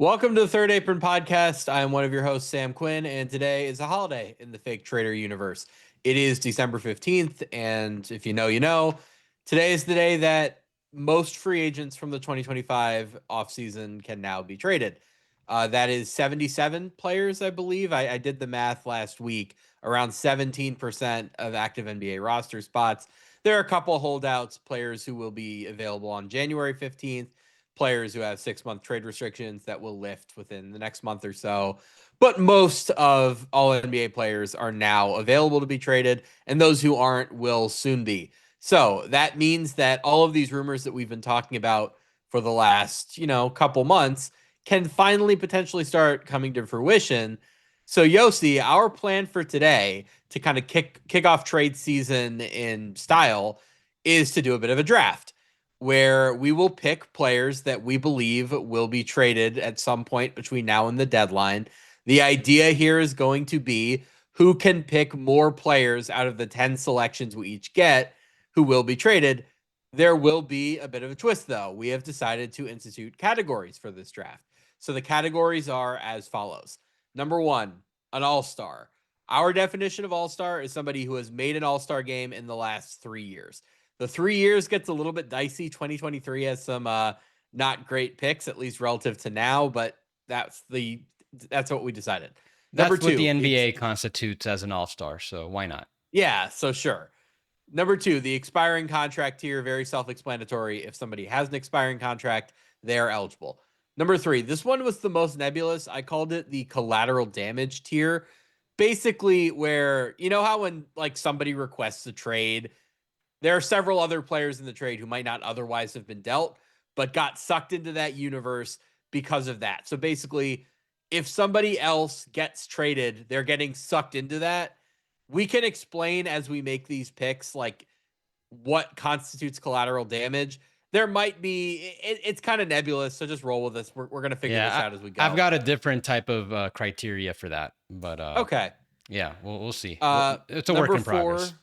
Welcome to the Third Apron Podcast. I'm one of your hosts, Sam Quinn, and today is a holiday in the fake trader universe. It is December 15th, and if you know, you know. Today is the day that most free agents from the 2025 offseason can now be traded. That is 77 players, I believe. I did the math last week, around 17% of active NBA roster spots. There are a couple of holdouts, players who will be available on January 15th, players who have 6-month trade restrictions that will lift within the next month or so. But most of all NBA players are now available to be traded, and those who aren't will soon be. So that means that all of these rumors that we've been talking about for the last, couple months can finally potentially start coming to fruition. So Yossi, our plan for today to kind of kick off trade season in style is to do a bit of a draft where we will pick players that we believe will be traded at some point between now and the deadline. The idea here is going to be who can pick more players out of the 10 selections we each get who will be traded. There will be a bit of a twist, though. We have decided to institute categories for this draft. So the categories are as follows. Number one, an all-star. Our definition of all-star is somebody who has made an all-star game in the last 3 years. The 3 years gets a little bit dicey. 2023 has some not great picks, at least relative to now, but that's what we decided. Number That's what the two, NBA constitutes as an all-star, so why not? yeah, so sure. Number two, the expiring contract tier, very self-explanatory. If somebody has an expiring contract, they are eligible. Number three, this one was the most nebulous. I called it the collateral damage tier. Basically, where you know how when like somebody requests a trade, there are several other players in the trade who might not otherwise have been dealt, but got sucked into that universe because of that. So basically, if somebody else gets traded, they're getting sucked into that. We can explain as we make these picks, like what constitutes collateral damage. There might be, it's kind of nebulous. So just roll with this. We're going to figure this out as we go. I've got a different type of criteria for that, but okay. Yeah, we'll see. It's a work Number in progress. four,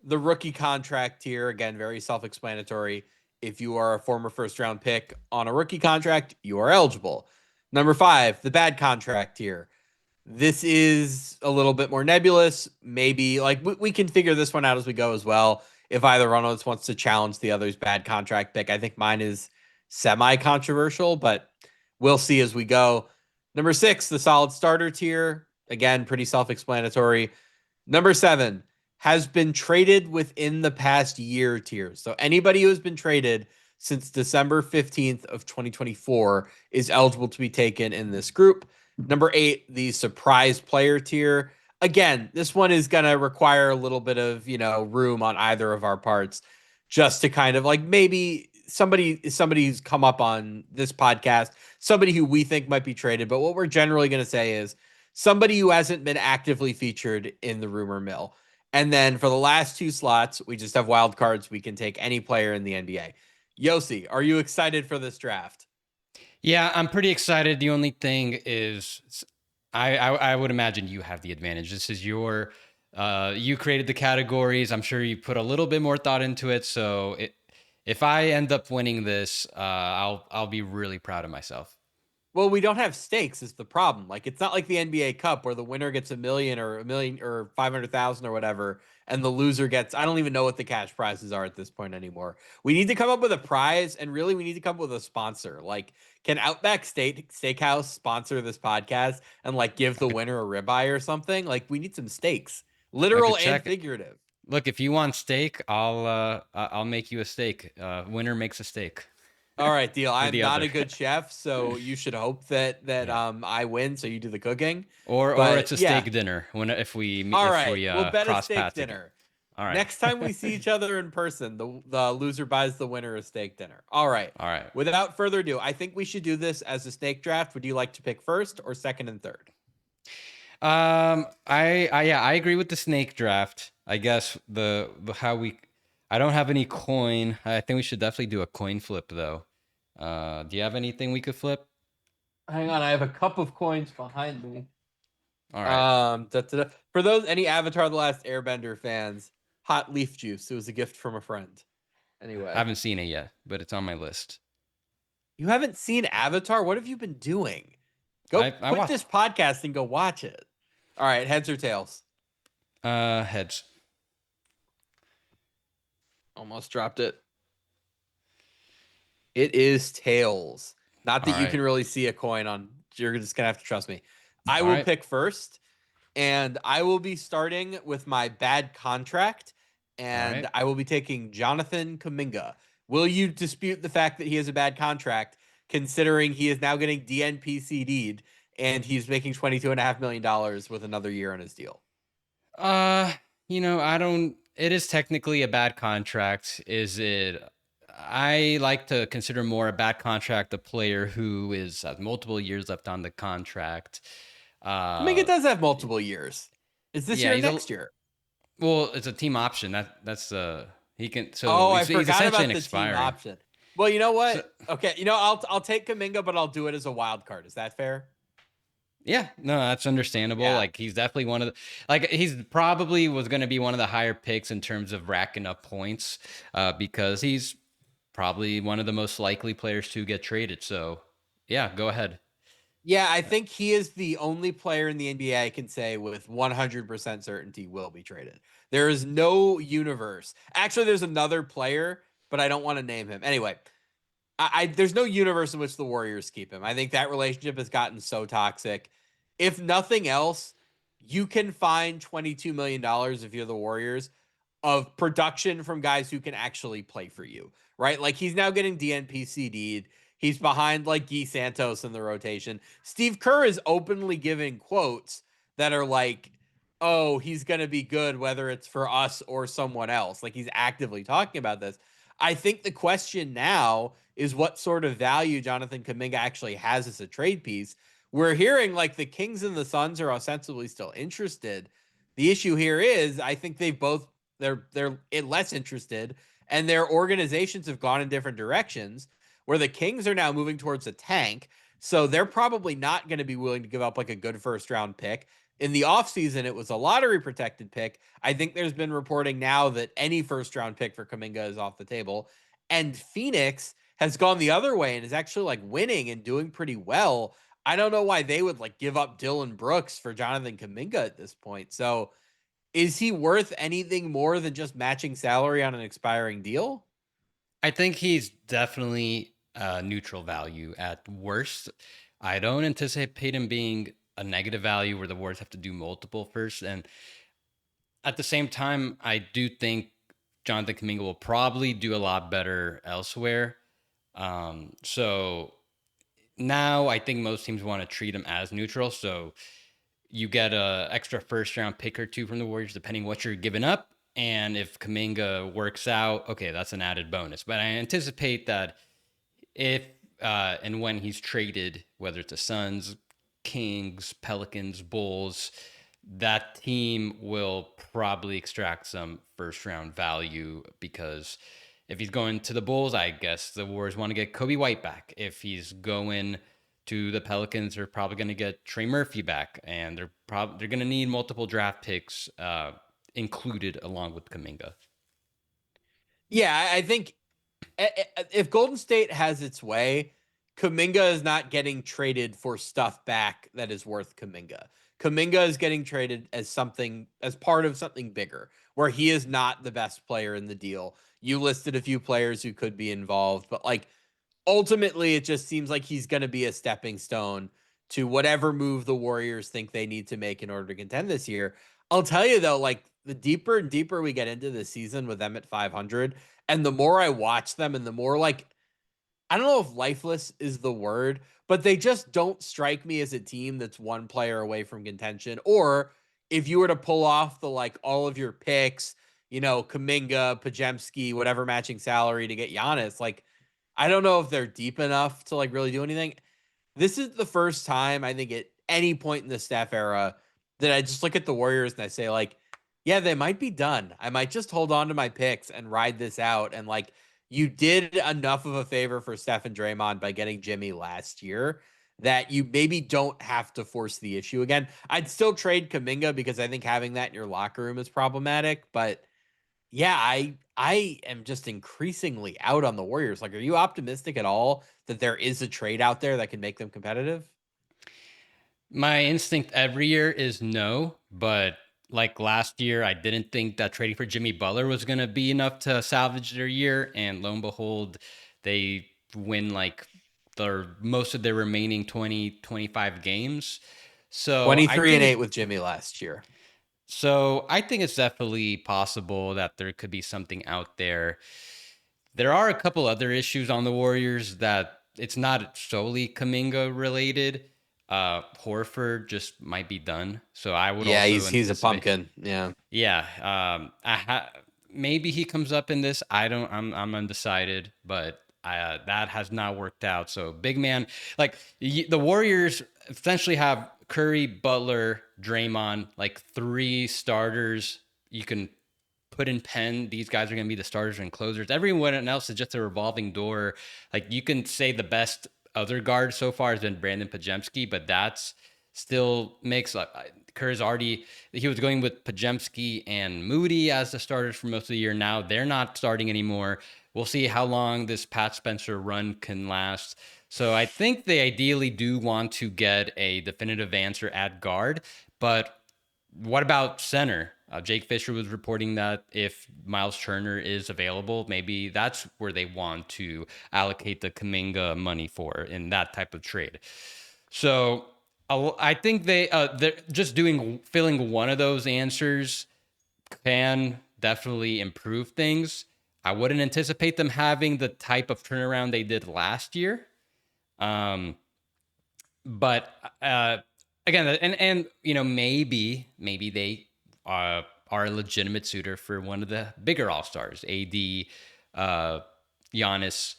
the rookie contract tier, again, very self-explanatory. If you are a former first-round pick on a rookie contract, you are eligible. Number five, the bad contract tier. This is a little bit more nebulous. Maybe like we can figure this one out as we go as well. If either one of us wants to challenge the other's bad contract pick, I think mine is semi-controversial, but we'll see as we go. Number six, the solid starter tier. Again, pretty self-explanatory. Number seven, has been traded within the past year tier. So anybody who has been traded since December 15th of 2024 is eligible to be taken in this group. Number eight, the surprise player tier. Again, this one is going to require a little bit of, room on either of our parts just to kind of like maybe somebody's come up on this podcast, somebody who we think might be traded. But what we're generally going to say is somebody who hasn't been actively featured in the rumor mill. And then for the last two slots, we just have wild cards. We can take any player in the NBA. Yossi, are you excited for this draft? Yeah, I'm pretty excited. The only thing is, I would imagine you have the advantage. This is your, you created the categories. I'm sure you put a little bit more thought into it. So if I end up winning this, I'll be really proud of myself. Well, we don't have stakes is the problem. Like it's not like the NBA Cup where the winner gets $1 million or 500,000 or whatever, and the loser gets I don't even know what the cash prizes are at this point anymore. We need to come up with a prize, and really we need to come up with a sponsor. Like, can Outback Steakhouse sponsor this podcast and like give the winner a ribeye or something? Like we need some stakes, literal and figurative. Look, if you want steak, I'll make you a steak. Winner makes a steak. All right, deal. I'm not a good chef, so you should hope that I win, so you do the cooking. Or it's a steak dinner if we we'll bet a steak dinner. Again. All right. Next time we see each other in person, the loser buys the winner a steak dinner. All right. Without further ado, I think we should do this as a snake draft. Would you like to pick first or second and third? I agree with the snake draft. I guess I don't have any coin. I think we should definitely do a coin flip though. Do you have anything we could flip? Hang on, I have a cup of coins behind me. All right. For those any Avatar: The Last Airbender fans, hot leaf juice. It was a gift from a friend. Anyway, I haven't seen it yet, but it's on my list. You haven't seen Avatar? What have you been doing? Go I quit watch this podcast and go watch it. All right, heads or tails? heads. Almost dropped it. It is tails. Not that All you right. can really see a coin on. You're just gonna have to trust me. I All will right. pick first, and I will be starting with my bad contract, All and right. I will be taking Jonathan Kaminga. Will you dispute the fact that he has a bad contract, considering he is now getting DNPCD'd and he's making $22.5 million with another year on his deal? Uh, I don't. It is technically a bad contract. Is it? I like to consider more a bad contract a player who has multiple years left on the contract. Kaminga Uh, does have multiple years. Is this yeah, year or next year? it's a team option. That's he can. So Oh, I he's forgot essentially an about the team expiring. option. Well, you know So what? Okay, I'll take Kaminga, but I'll do it as a wild card. Is that fair? yeah, no, that's understandable. Yeah. Like he's definitely one of the he's probably was going to be one of the higher picks in terms of racking up points, because he's probably one of the most likely players to get traded. So yeah, go ahead. Yeah, I think he is the only player in the NBA I can say with 100% certainty will be traded. There is no universe. Actually, there's another player, but I don't want to name him. Anyway, there's no universe in which the Warriors keep him. I think that relationship has gotten so toxic. If nothing else, you can find $22 million if you're the Warriors of production from guys who can actually play for you, right? Like he's now getting DNPCD'd. He's behind like Guy Santos in the rotation. Steve Kerr is openly giving quotes that are like, oh, he's going to be good, whether it's for us or someone else. Like he's actively talking about this. I think the question now is what sort of value Jonathan Kaminga actually has as a trade piece. We're hearing like the Kings and the Suns are ostensibly still interested. The issue here is I think they're less interested and their organizations have gone in different directions where the Kings are now moving towards a tank. So they're probably not going to be willing to give up like a good first round pick. In the offseason, it was a lottery protected pick. I think there's been reporting now that any first round pick for Kaminga is off the table. And Phoenix has gone the other way and is actually like winning and doing pretty well. I don't know why they would like give up Dylan Brooks for Jonathan Kaminga at this point. So is he worth anything more than just matching salary on an expiring deal? I think he's definitely neutral value at worst. I don't anticipate him being a negative value where the Warriors have to do multiple first. And at the same time, I do think Jonathan Kaminga will probably do a lot better elsewhere. So now I think most teams want to treat him as neutral. So you get a extra first round pick or two from the Warriors, depending what you're giving up. And if Kaminga works out, okay, that's an added bonus. But I anticipate that if and when he's traded, whether it's the Suns, Kings, Pelicans, Bulls, that team will probably extract some first round value because if he's going to the Bulls, I guess the Warriors want to get Kobe White back. If he's going to the Pelicans, they're probably going to get Trey Murphy back, and they're going to need multiple draft picks included along with Kaminga. Yeah, I think if Golden State has its way, Kaminga is not getting traded for stuff back that is worth Kaminga. Kaminga is getting traded as part of something bigger, where he is not the best player in the deal. You listed a few players who could be involved, but like ultimately it just seems like he's going to be a stepping stone to whatever move the Warriors think they need to make in order to contend this year. I'll tell you though, like the deeper and deeper we get into the season with them at 500, and the more I watch them and the more like I don't know if lifeless is the word, but they just don't strike me as a team that's one player away from contention. Or if you were to pull off the like all of your picks, Kaminga, Pajemski, whatever matching salary to get Giannis, like I don't know if they're deep enough to like really do anything. This is the first time I think at any point in the Steph era that I just look at the Warriors and I say like, yeah, they might be done. I might just hold on to my picks and ride this out. And like, you did enough of a favor for Steph and Draymond by getting Jimmy last year that you maybe don't have to force the issue again. I'd still trade Kaminga because I think having that in your locker room is problematic, but Yeah, I am just increasingly out on the Warriors. Like, are you optimistic at all that there is a trade out there that can make them competitive? My instinct every year is no, but like last year, I didn't think that trading for Jimmy Butler was going to be enough to salvage their year. And lo and behold, they win like their most of their remaining 20 25 games. So I 23 and think 8 it, with Jimmy last year. so I think it's definitely possible that there could be something out there. There are a couple other issues on the Warriors that it's not solely Kaminga related. Horford just might be done. So I would Yeah, also he's a anticipate. pumpkin. Yeah. Yeah, maybe he comes up in this. I don't. I'm undecided, but that has not worked out. So big man, like the Warriors essentially have Curry, Butler, Draymond, like three starters. You can put in pen. These guys are going to be the starters and closers. Everyone else is just a revolving door. Like you can say the best other guard so far has been Brandon Pajemski, but that's still makes like Kerr's already he was going with Pajemski and Moody as the starters for most of the year. Now they're not starting anymore. We'll see how long this Pat Spencer run can last. So I think they ideally do want to get a definitive answer at guard, but what about center? Jake Fisher was reporting that if Miles Turner is available, maybe that's where they want to allocate the Kaminga money for in that type of trade. So I think they're just doing filling one of those answers can definitely improve things. I wouldn't anticipate them having the type of turnaround they did last year. Um, but again, and maybe they are a legitimate suitor for one of the bigger all stars, AD, Giannis.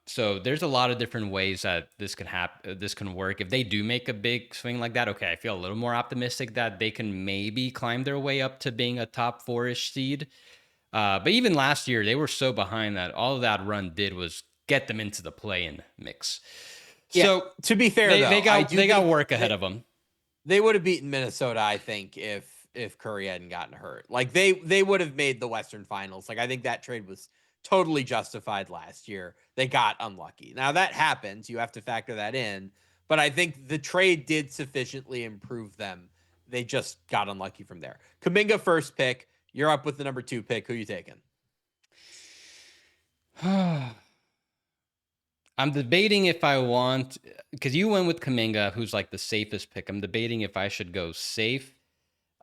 So there's a lot of different ways that this can happen. This can work if they do make a big swing like that. Okay, I feel a little more optimistic that they can maybe climb their way up to being a top four-ish seed. But even last year, they were so behind that all that run did was get them into the play-in mix. Yeah. So To be fair, they though, I got do they got think work ahead that of them. they would have beaten Minnesota, I think, if Curry hadn't gotten hurt. Like they would have made the Western Finals. Like I think that trade was totally justified last year. They got unlucky. Now that happens. You have to factor that in. But I think the trade did sufficiently improve them. They just got unlucky from there. Kaminga first pick. You're up with the number 2 pick. Who you taking? I'm debating if I want because you went with Kaminga, who's like the safest pick. I'm debating if I should go safe,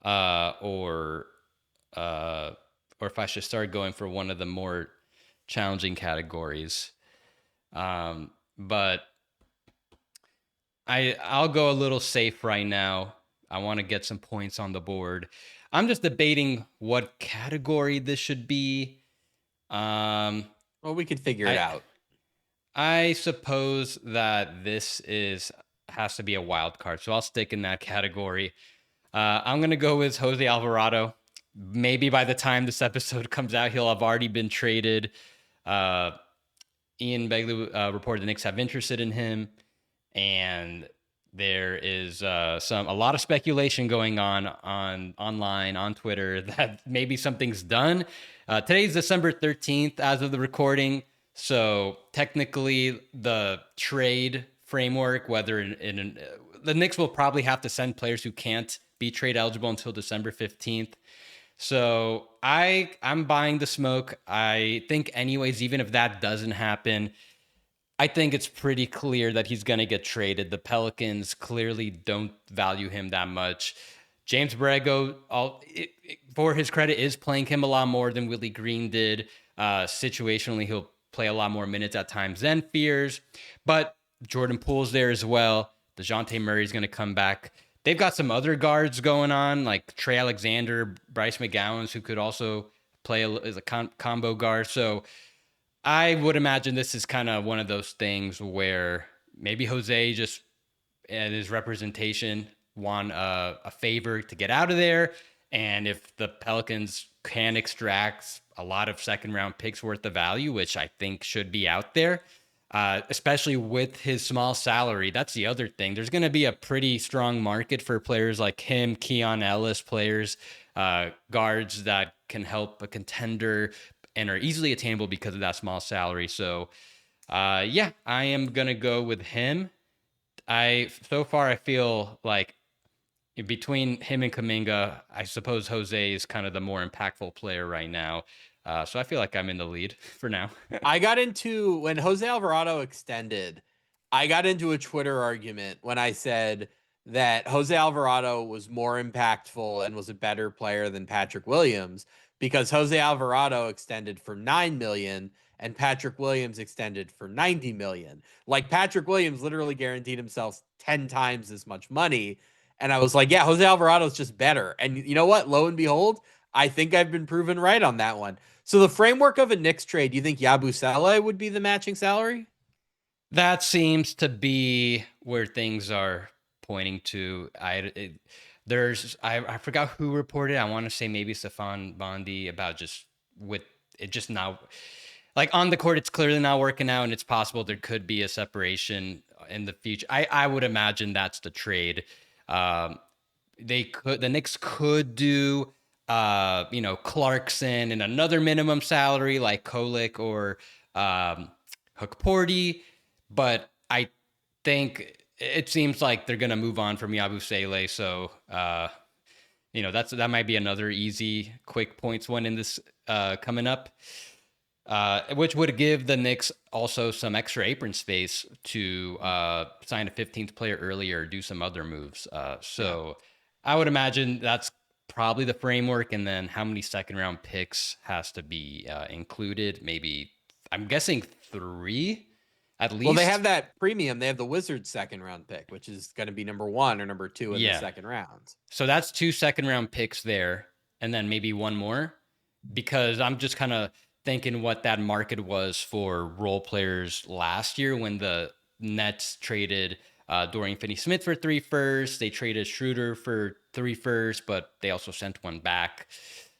uh, or uh, or if I should start going for one of the more challenging categories. But I'll go a little safe right now. I want to get some points on the board. I'm just debating what category this should be. Um, Well, we could figure it I out. I suppose that this is has to be a wild card, so I'll stick in that category. I'm gonna go with Jose Alvarado. Maybe by the time this episode comes out, he'll have already been traded. Uh, Ian Begley reported the Knicks have interested in him, and there is a lot of speculation going on online on Twitter that maybe something's done. Today's December 13th as of the recording, so technically the trade framework, whether the Knicks will probably have to send players who can't be trade eligible until December 15th. So I'm buying the smoke. I think anyways, even if that doesn't happen, I think it's pretty clear that he's going to get traded. The Pelicans clearly don't value him that much. James Borrego, for his credit, is playing him a lot more than Willie Green did. Situationally, he'll play a lot more minutes at times than Fears. But Jordan Poole's there as well. DeJounte Murray's going to come back. They've got some other guards going on, like Trey Alexander, Bryce McGowens, who could also play as a combo guard. So I would imagine this is kind of one of those things where maybe Jose just and his representation want a favor to get out of there. And if the Pelicans can extract a lot of second round picks worth of value, which I think should be out there, especially with his small salary, that's the other thing. There's going to be a pretty strong market for players like him, Keon Ellis, players, guards that can help a contender and are easily attainable because of that small salary. So, yeah, I am gonna go with him. So far I feel like between him and Kaminga, I suppose Jose is kind of the more impactful player right now. So I feel like I'm in the lead for now. I got into when Jose Alvarado extended, I got into a Twitter argument when I said that Jose Alvarado was more impactful and was a better player than Patrick Williams because Jose Alvarado extended for 9 million and Patrick Williams extended for 90 million. Like Patrick Williams literally guaranteed himself 10 times as much money. And I was like, yeah, Jose Alvarado's just better. And you know what? Lo and behold, I think I've been proven right on that one. So the framework of a Knicks trade, do you think Yabusele would be the matching salary? That seems to be where things are pointing to. I forgot who reported. I want to say maybe Stefan Bondi about just with it just now, like on the court, it's clearly not working out, and it's possible there could be a separation in the future. I would imagine that's the trade. Um, the Knicks could do Clarkson and another minimum salary like Kolick or Hook Porty, but I think it seems like they're gonna move on from Yabusele. So that might be another easy, quick points one in this coming up. Which would give the Knicks also some extra apron space to sign a 15th player earlier, do some other moves. So I would imagine that's probably the framework. And then how many second round picks has to be included? Maybe, I'm guessing 3 at least. Well, they have that premium. They have the Wizards second round pick, which is going to be number 1 or number 2 in the second round. So that's 2 second round picks there. And then maybe one more, because I'm just kind of thinking what that market was for role players last year when the Nets traded Dorian Finney-Smith for 3 firsts. They traded Schroeder for 3 firsts, but they also sent one back.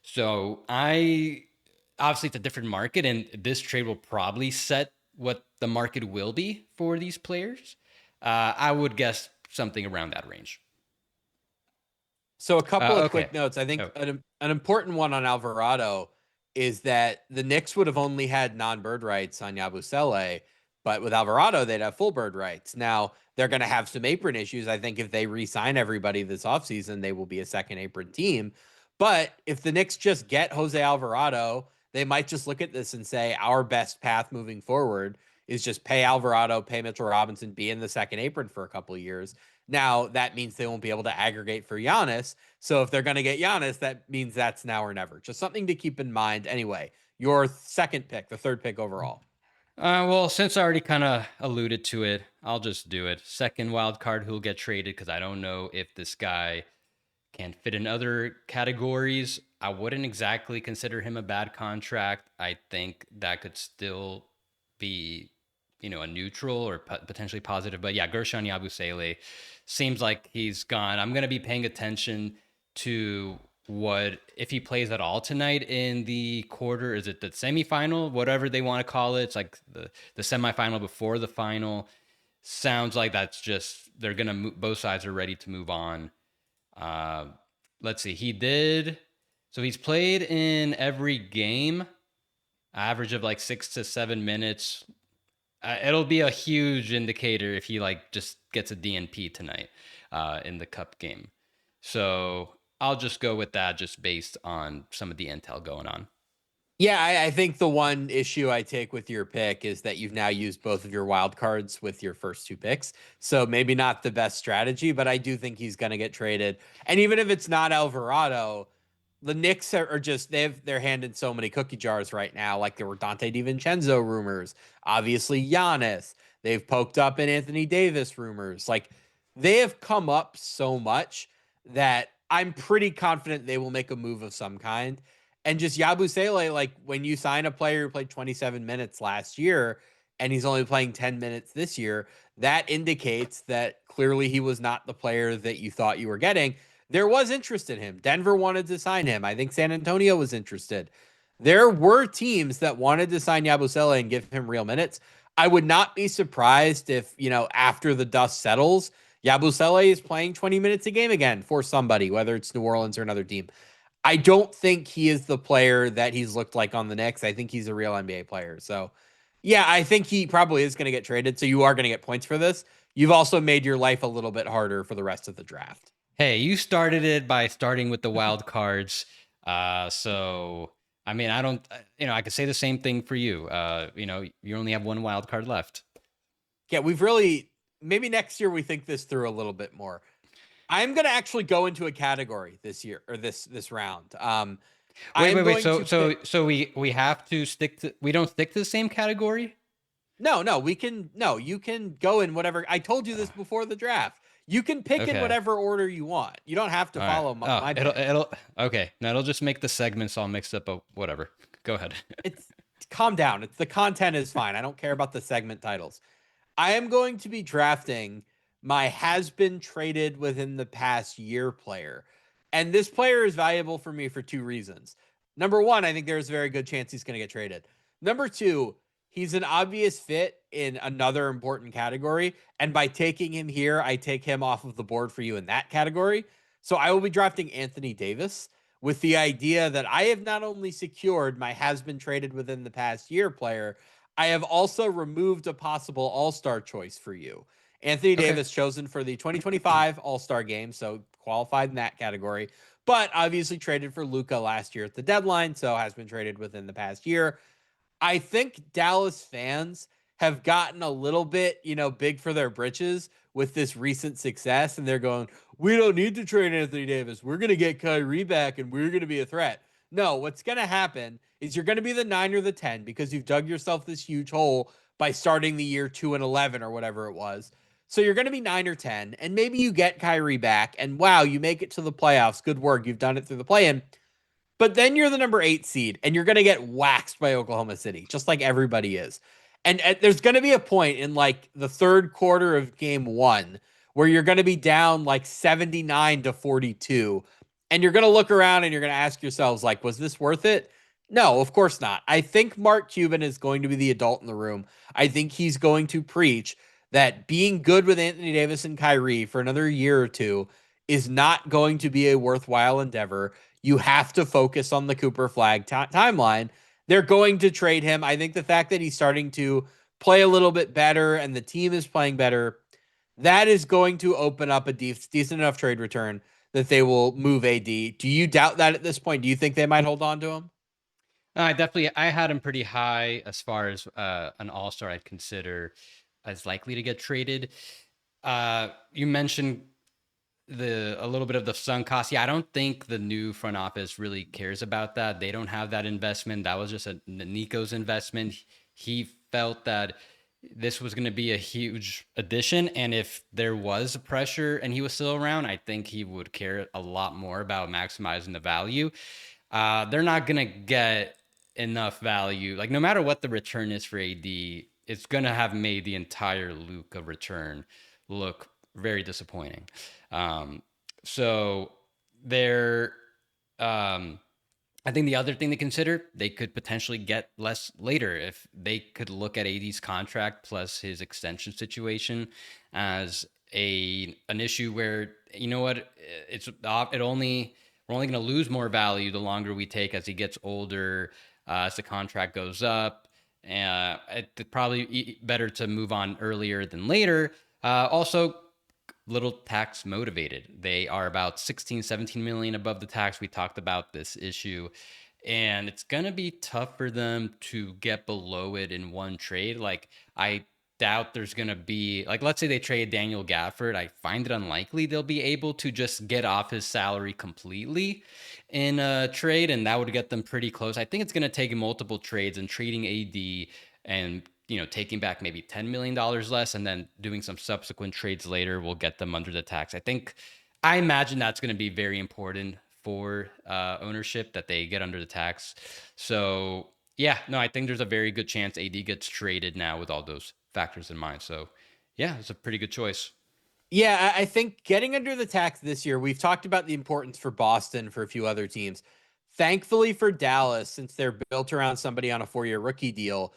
So obviously it's a different market, and this trade will probably set what the market will be for these players. I would guess something around that range. So a couple of quick notes. I think an important one on Alvarado is that the Knicks would have only had non-bird rights on Yabusele, but with Alvarado, they'd have full bird rights. Now, they're going to have some apron issues. I think if they re-sign everybody this offseason, they will be a second apron team. But if the Knicks just get Jose Alvarado, they might just look at this and say, our best path moving forward is just pay Alvarado, pay Mitchell Robinson, be in the second apron for a couple of years. Now, that means they won't be able to aggregate for Giannis. So if they're going to get Giannis, that means that's now or never. Just something to keep in mind. Anyway, your second pick, the third pick overall. Well, since I already kind of alluded to it, I'll just do it. Second wild card who'll get traded, because I don't know if this guy can fit in other categories. I wouldn't exactly consider him a bad contract. I think that could still be, a neutral or potentially positive. But yeah, Gershon Yabusele seems like he's gone. I'm going to be paying attention to what, if he plays at all tonight in the quarter. Is it the semifinal, whatever they want to call it? It's like the semifinal before the final. Sounds like that's just, they're going to both sides are ready to move on. Let's see. He's played in every game, average of like 6 to 7 minutes. It'll be a huge indicator if he just gets a DNP tonight in the cup game. So I'll just go with that, just based on some of the intel going on. Yeah, I think the one issue I take with your pick is that you've now used both of your wild cards with your first 2 picks. So maybe not the best strategy, but I do think he's going to get traded. And even if it's not Alvarado, the Knicks are just, they have their hand in so many cookie jars right now. Like there were Dante DiVincenzo rumors, obviously Giannis. They've poked up in Anthony Davis rumors. Like they have come up so much that I'm pretty confident they will make a move of some kind. And just Yabusele, like when you sign a player who played 27 minutes last year and he's only playing 10 minutes this year, that indicates that clearly he was not the player that you thought you were getting. There was interest in him. Denver wanted to sign him. I think San Antonio was interested. There were teams that wanted to sign Yabusele and give him real minutes. I would not be surprised if, after the dust settles, Yabusele is playing 20 minutes a game again for somebody, whether it's New Orleans or another team. I don't think he is the player that he's looked like on the Knicks. I think he's a real NBA player. So, yeah, I think he probably is going to get traded. So you are going to get points for this. You've also made your life a little bit harder for the rest of the draft. Hey, you started it by starting with the wild cards. So I mean, I don't, I could say the same thing for you. You only have one wild card left. Yeah, we've really maybe next year we think this through a little bit more. I'm going to actually go into a category this year or this round. I Wait, am wait, wait. going So, to pick. we have to stick to. We don't stick to the same category. No, we can. No, you can go in whatever. I told you this before the draft. You can pick in Okay. whatever order you want. You don't have to All right. follow Oh, my it'll pick. it'll okay. Now it'll just make the segments all mixed up. But whatever. Go ahead. It's calm down. It's the content is fine. I don't care about the segment titles. I am going to be drafting my has been traded within the past year player. And this player is valuable for me for two reasons. Number one, I think there's a very good chance he's going to get traded. Number two, he's an obvious fit in another important category. And by taking him here, I take him off of the board for you in that category. So I will be drafting Anthony Davis with the idea that I have not only secured my has been traded within the past year player, I have also removed a possible all-star choice for you. Anthony Okay. Davis chosen for the 2025 All-Star game, so qualified in that category, but obviously traded for Luka last year at the deadline, so has been traded within the past year. I think Dallas fans have gotten a little bit, big for their britches with this recent success, and they're going, "We don't need to trade Anthony Davis. We're going to get Kyrie back, and we're going to be a threat." No, what's going to happen is you're going to be the 9 or the 10 because you've dug yourself this huge hole by starting the year 2-11 or whatever it was. So you're going to be 9 or 10, and maybe you get Kyrie back, and wow, you make it to the playoffs. Good work. You've done it through the play-in. But then you're the number 8 seed and you're going to get waxed by Oklahoma City, just like everybody is. And there's going to be a point in like the third quarter of game 1 where you're going to be down like 79-42 and you're going to look around and you're going to ask yourselves like, was this worth it? No, of course not. I think Mark Cuban is going to be the adult in the room. I think he's going to preach that being good with Anthony Davis and Kyrie for another year or two is not going to be a worthwhile endeavor. You have to focus on the Cooper Flag timeline. They're going to trade him. I think the fact that he's starting to play a little bit better and the team is playing better, that is going to open up a decent enough trade return that they will move AD. Do you doubt that at this point? Do you think they might hold on to him? I had him pretty high as far as an all-star I'd consider as likely to get traded. You mentioned a little bit of the sunk cost. Yeah, I don't think the new front office really cares about that. They don't have that investment. That was just Nico's investment. He felt that this was going to be a huge addition, and if there was pressure and he was still around, I think he would care a lot more about maximizing the value. They're not going to get enough value. Like no matter what the return is for AD, it's going to have made the entire Luka return look very disappointing. So they're, I think the other thing to consider, they could potentially get less later if they could look at AD's contract plus his extension situation as an issue where, you know what, we're only going to lose more value the longer we take as he gets older, as the contract goes up. It's probably better to move on earlier than later. Also, little tax motivated. They are about 16, 17 million above the tax. We talked about this issue, and it's going to be tough for them to get below it in one trade. Like, I doubt there's going to be, like, let's say they trade Daniel Gafford. I find it unlikely they'll be able to just get off his salary completely in a trade, and that would get them pretty close. I think it's going to take multiple trades and trading AD and taking back maybe $10 million less and then doing some subsequent trades later will get them under the tax. I imagine that's going to be very important for ownership that they get under the tax. So yeah, no, I think there's a very good chance AD gets traded now with all those factors in mind. So yeah, it's a pretty good choice. Yeah, I think getting under the tax this year, we've talked about the importance for Boston, for a few other teams. Thankfully for Dallas, since they're built around somebody on a 4-year rookie deal,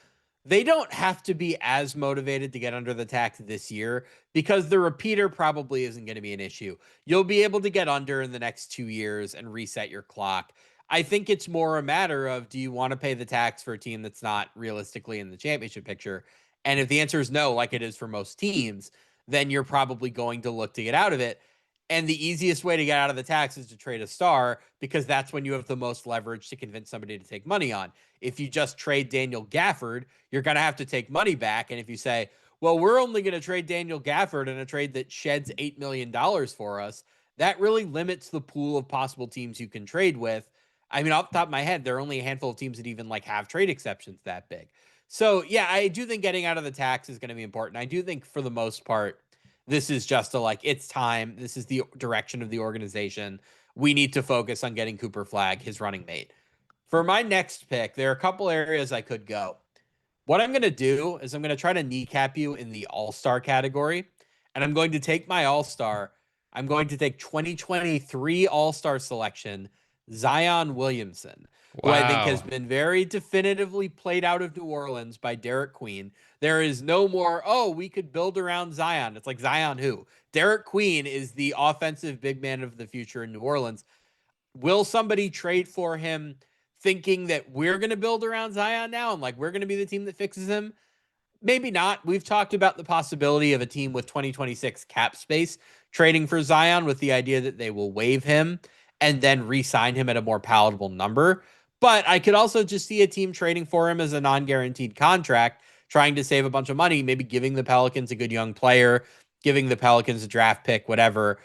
they don't have to be as motivated to get under the tax this year because the repeater probably isn't going to be an issue. You'll be able to get under in the next 2 years and reset your clock. I think it's more a matter of, do you want to pay the tax for a team that's not realistically in the championship picture? And if the answer is no, like it is for most teams, then you're probably going to look to get out of it. And the easiest way to get out of the tax is to trade a star, because that's when you have the most leverage to convince somebody to take money on. If you just trade Daniel Gafford, you're going to have to take money back. And if you say, well, we're only going to trade Daniel Gafford in a trade that sheds $8 million for us, that really limits the pool of possible teams you can trade with. I mean, off the top of my head, there are only a handful of teams that even like have trade exceptions that big. So yeah, I do think getting out of the tax is going to be important. I do think for the most part, this is just a like, it's time. This is the direction of the organization. We need to focus on getting Cooper Flagg his running mate. For my next pick, there are a couple areas I could go. What I'm going to do is I'm going to try to kneecap you in the all-star category, and I'm going to take my all-star. I'm going to take 2023 all-star selection, Zion Williamson, who I think has Wow. been very definitively played out of New Orleans by Derek Queen. There is no more, oh, we could build around Zion. It's like, Zion who? Derek Queen is the offensive big man of the future in New Orleans. Will somebody trade for him thinking that we're going to build around Zion now and like we're going to be the team that fixes him? Maybe not. We've talked about the possibility of a team with 2026 cap space trading for Zion with the idea that they will waive him and then re-sign him at a more palatable number. But I could also just see a team trading for him as a non-guaranteed contract, trying to save a bunch of money, maybe giving the Pelicans a good young player, giving the Pelicans a draft pick, whatever.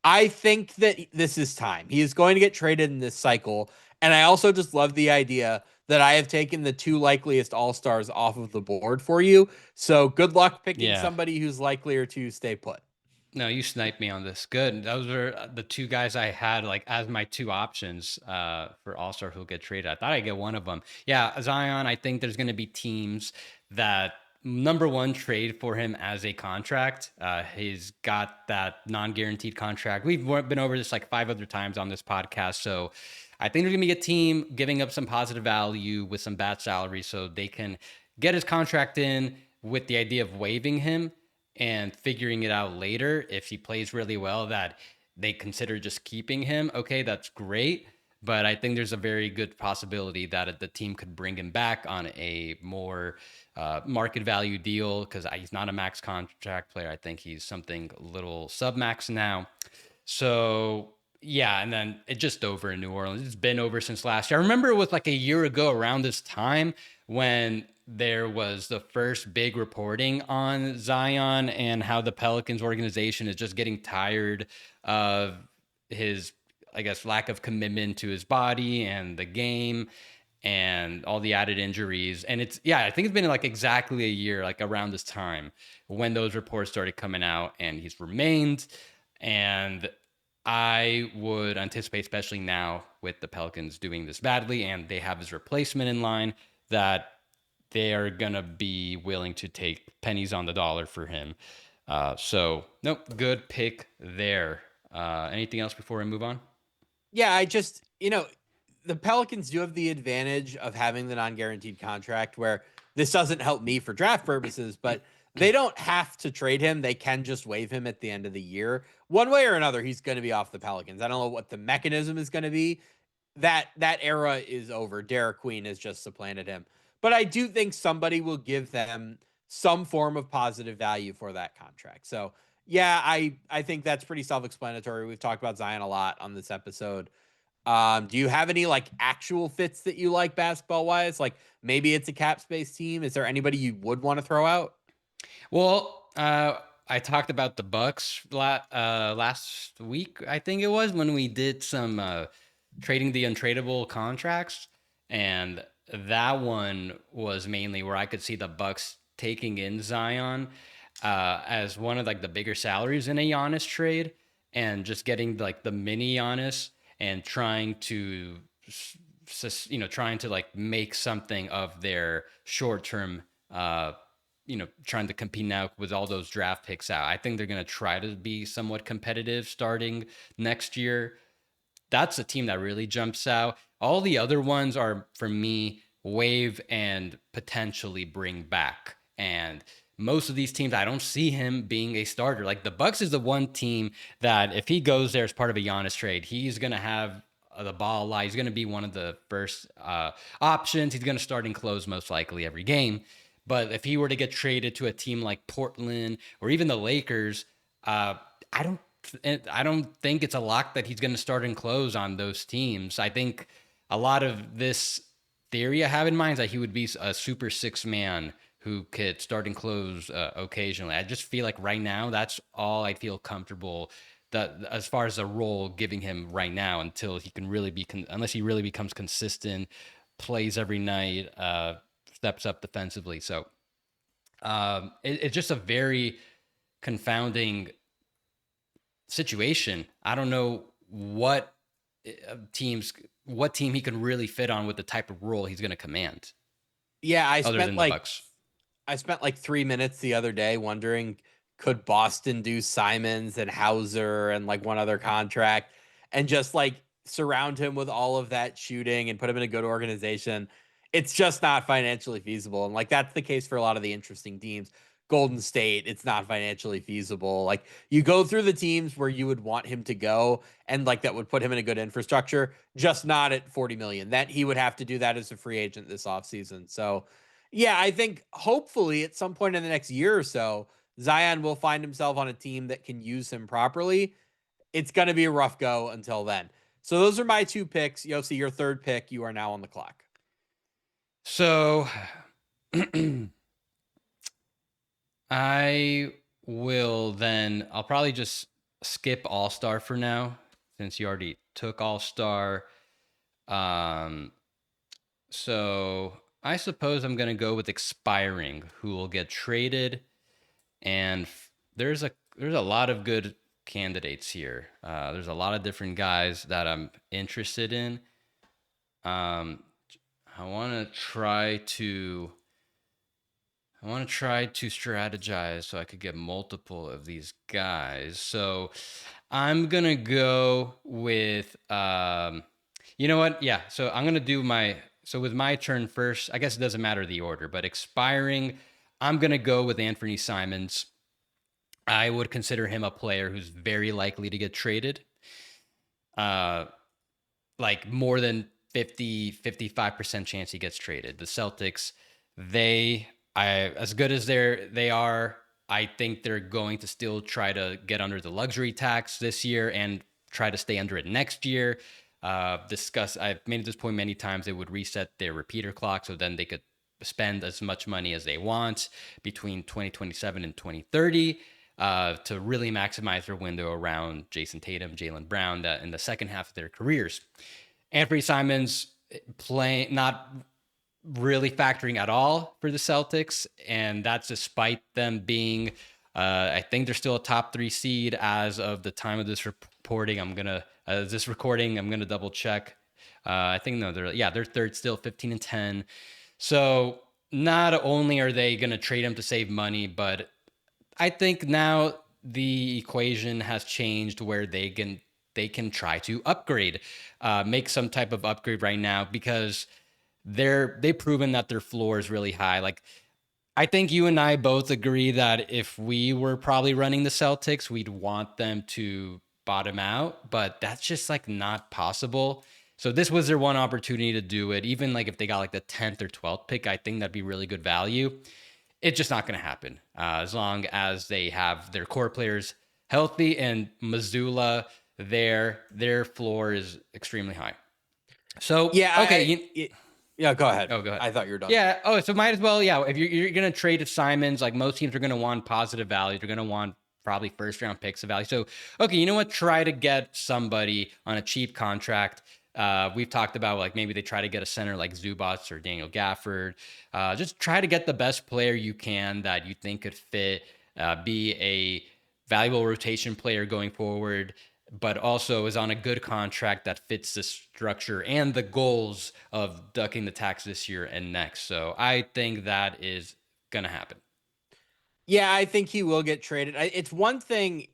I think that this is time. He is going to get traded in this cycle. And I also just love the idea that I have taken the two likeliest all stars off of the board for you. So good luck picking Yeah. somebody who's likelier to stay put. No, you sniped me on this. Good. Those are the two guys I had like as my two options for All Star who'll get traded. I thought I'd get one of them. Yeah, Zion. I think there's going to be teams that number one trade for him as a contract. He's got that non-guaranteed contract. We've been over this like 5 other times on this podcast, so I think there's going to be a team giving up some positive value with some bad salary, so they can get his contract in with the idea of waiving him and figuring it out later if he plays really well that they consider just keeping him. Okay, that's great. But I think there's a very good possibility that the team could bring him back on a more market value deal because he's not a max contract player. I think he's something a little sub max now. So yeah, and then it just over in New Orleans. It's been over since last year. I remember it was like a year ago around this time when there was the first big reporting on Zion and how the Pelicans organization is just getting tired of his, I guess, lack of commitment to his body and the game and all the added injuries. And it's, yeah, I think it's been like exactly a year, like around this time when those reports started coming out, and he's remained. And I would anticipate, especially now with the Pelicans doing this badly and they have his replacement in line, that they are going to be willing to take pennies on the dollar for him. So, nope, good pick there. Anything else before we move on? Yeah, I just, the Pelicans do have the advantage of having the non-guaranteed contract where this doesn't help me for draft purposes, but they don't have to trade him. They can just waive him at the end of the year. One way or another, he's going to be off the Pelicans. I don't know what the mechanism is going to be. That era is over. Derek Queen has just supplanted him. But I do think somebody will give them some form of positive value for that contract. So yeah, I think that's pretty self-explanatory. We've talked about Zion a lot on this episode. Do you have any like actual fits that you like basketball wise? Like maybe it's a cap space team. Is there anybody you would want to throw out? Well, I talked about the Bucks last week. I think it was when we did some trading the untradeable contracts, and that one was mainly where I could see the Bucks taking in Zion as one of like the bigger salaries in a Giannis trade, and just getting like the mini Giannis and trying to trying to like make something of their short term trying to compete now with all those draft picks out. I think they're going to try to be somewhat competitive starting next year. That's a team that really jumps out. All the other ones are, for me, waive and potentially bring back. And most of these teams, I don't see him being a starter. Like the Bucks is the one team that if he goes there as part of a Giannis trade, he's gonna have the ball a lot. He's gonna be one of the first options. He's gonna start and close most likely every game. But if he were to get traded to a team like Portland or even the Lakers, I don't I don't think it's a lock that he's going to start and close on those teams. I think a lot of this theory I have in mind is that he would be a super six man who could start and close occasionally. I just feel like right now that's all I feel comfortable that as far as a role giving him right now until he can really be unless he really becomes consistent, plays every night, steps up defensively. So it's just a very confounding situation. I don't know what what team he can really fit on with the type of role he's going to command. Yeah, Other than the Bucks. I spent like 3 minutes the other day wondering, could Boston do Simons and Hauser and like one other contract and just like surround him with all of that shooting and put him in a good organization? It's just not financially feasible. And like that's the case for a lot of the interesting teams. Golden State, it's not financially feasible. Like you go through the teams where you would want him to go and like that would put him in a good infrastructure, just not at 40 million. That he would have to do that as a free agent this offseason. So yeah, I think hopefully at some point in the next year or so, Zion will find himself on a team that can use him properly. It's going to be a rough go until then. So those are my two picks. Yossi, your third pick. You are now on the clock. So I will then, I'll probably just skip All Star for now since you already took All Star. So I suppose I'm going to go with expiring, who will get traded. And there's a lot of good candidates here. There's a lot of different guys that I'm interested in. I want to try to strategize so I could get multiple of these guys. So I'm gonna go with you know what? Yeah. So I'm gonna do with my turn first. I guess it doesn't matter the order, but expiring, I'm gonna go with Anthony Simons. I would consider him a player who's very likely to get traded. Like more than 55% chance he gets traded. The Celtics, as good as they are, I think they're going to still try to get under the luxury tax this year and try to stay under it next year. I've made this point many times. They would reset their repeater clock so then they could spend as much money as they want between 2027 and 2030 to really maximize their window around Jason Tatum, Jaylen Brown in the second half of their careers. Anthony Simons not really factoring at all for the Celtics, and that's despite them being, I think they're still a top 3 seed as of the time of this recording. I'm gonna double check. I think no, they're third still, 15-10. So not only are they gonna trade him to save money, but I think now the equation has changed where they can try to upgrade, make some type of upgrade right now because they've proven that their floor is really high. Like I think you and I both agree that if we were probably running the Celtics, we'd want them to bottom out, but that's just like not possible. So this was their one opportunity to do it. Even like if they got like the 10th or 12th pick, I think that'd be really good value. It's just not going to happen as long as they have their core players healthy and Missoula, their floor is extremely high. So yeah, okay, yeah, go ahead. Oh, go ahead. I thought you were done. Yeah. Oh, so might as well. Yeah. If you're going to trade Simons, like most teams are going to want positive value. They're going to want probably first round picks of value. So, okay, you know what? Try to get somebody on a cheap contract. We've talked about like maybe they try to get a center like Zubats or Daniel Gafford. Just try to get the best player you can that you think could fit, be a valuable rotation player going forward, but also is on a good contract that fits the structure and the goals of ducking the tax this year and next. So I think that is going to happen. Yeah, I think he will get traded. It's one thing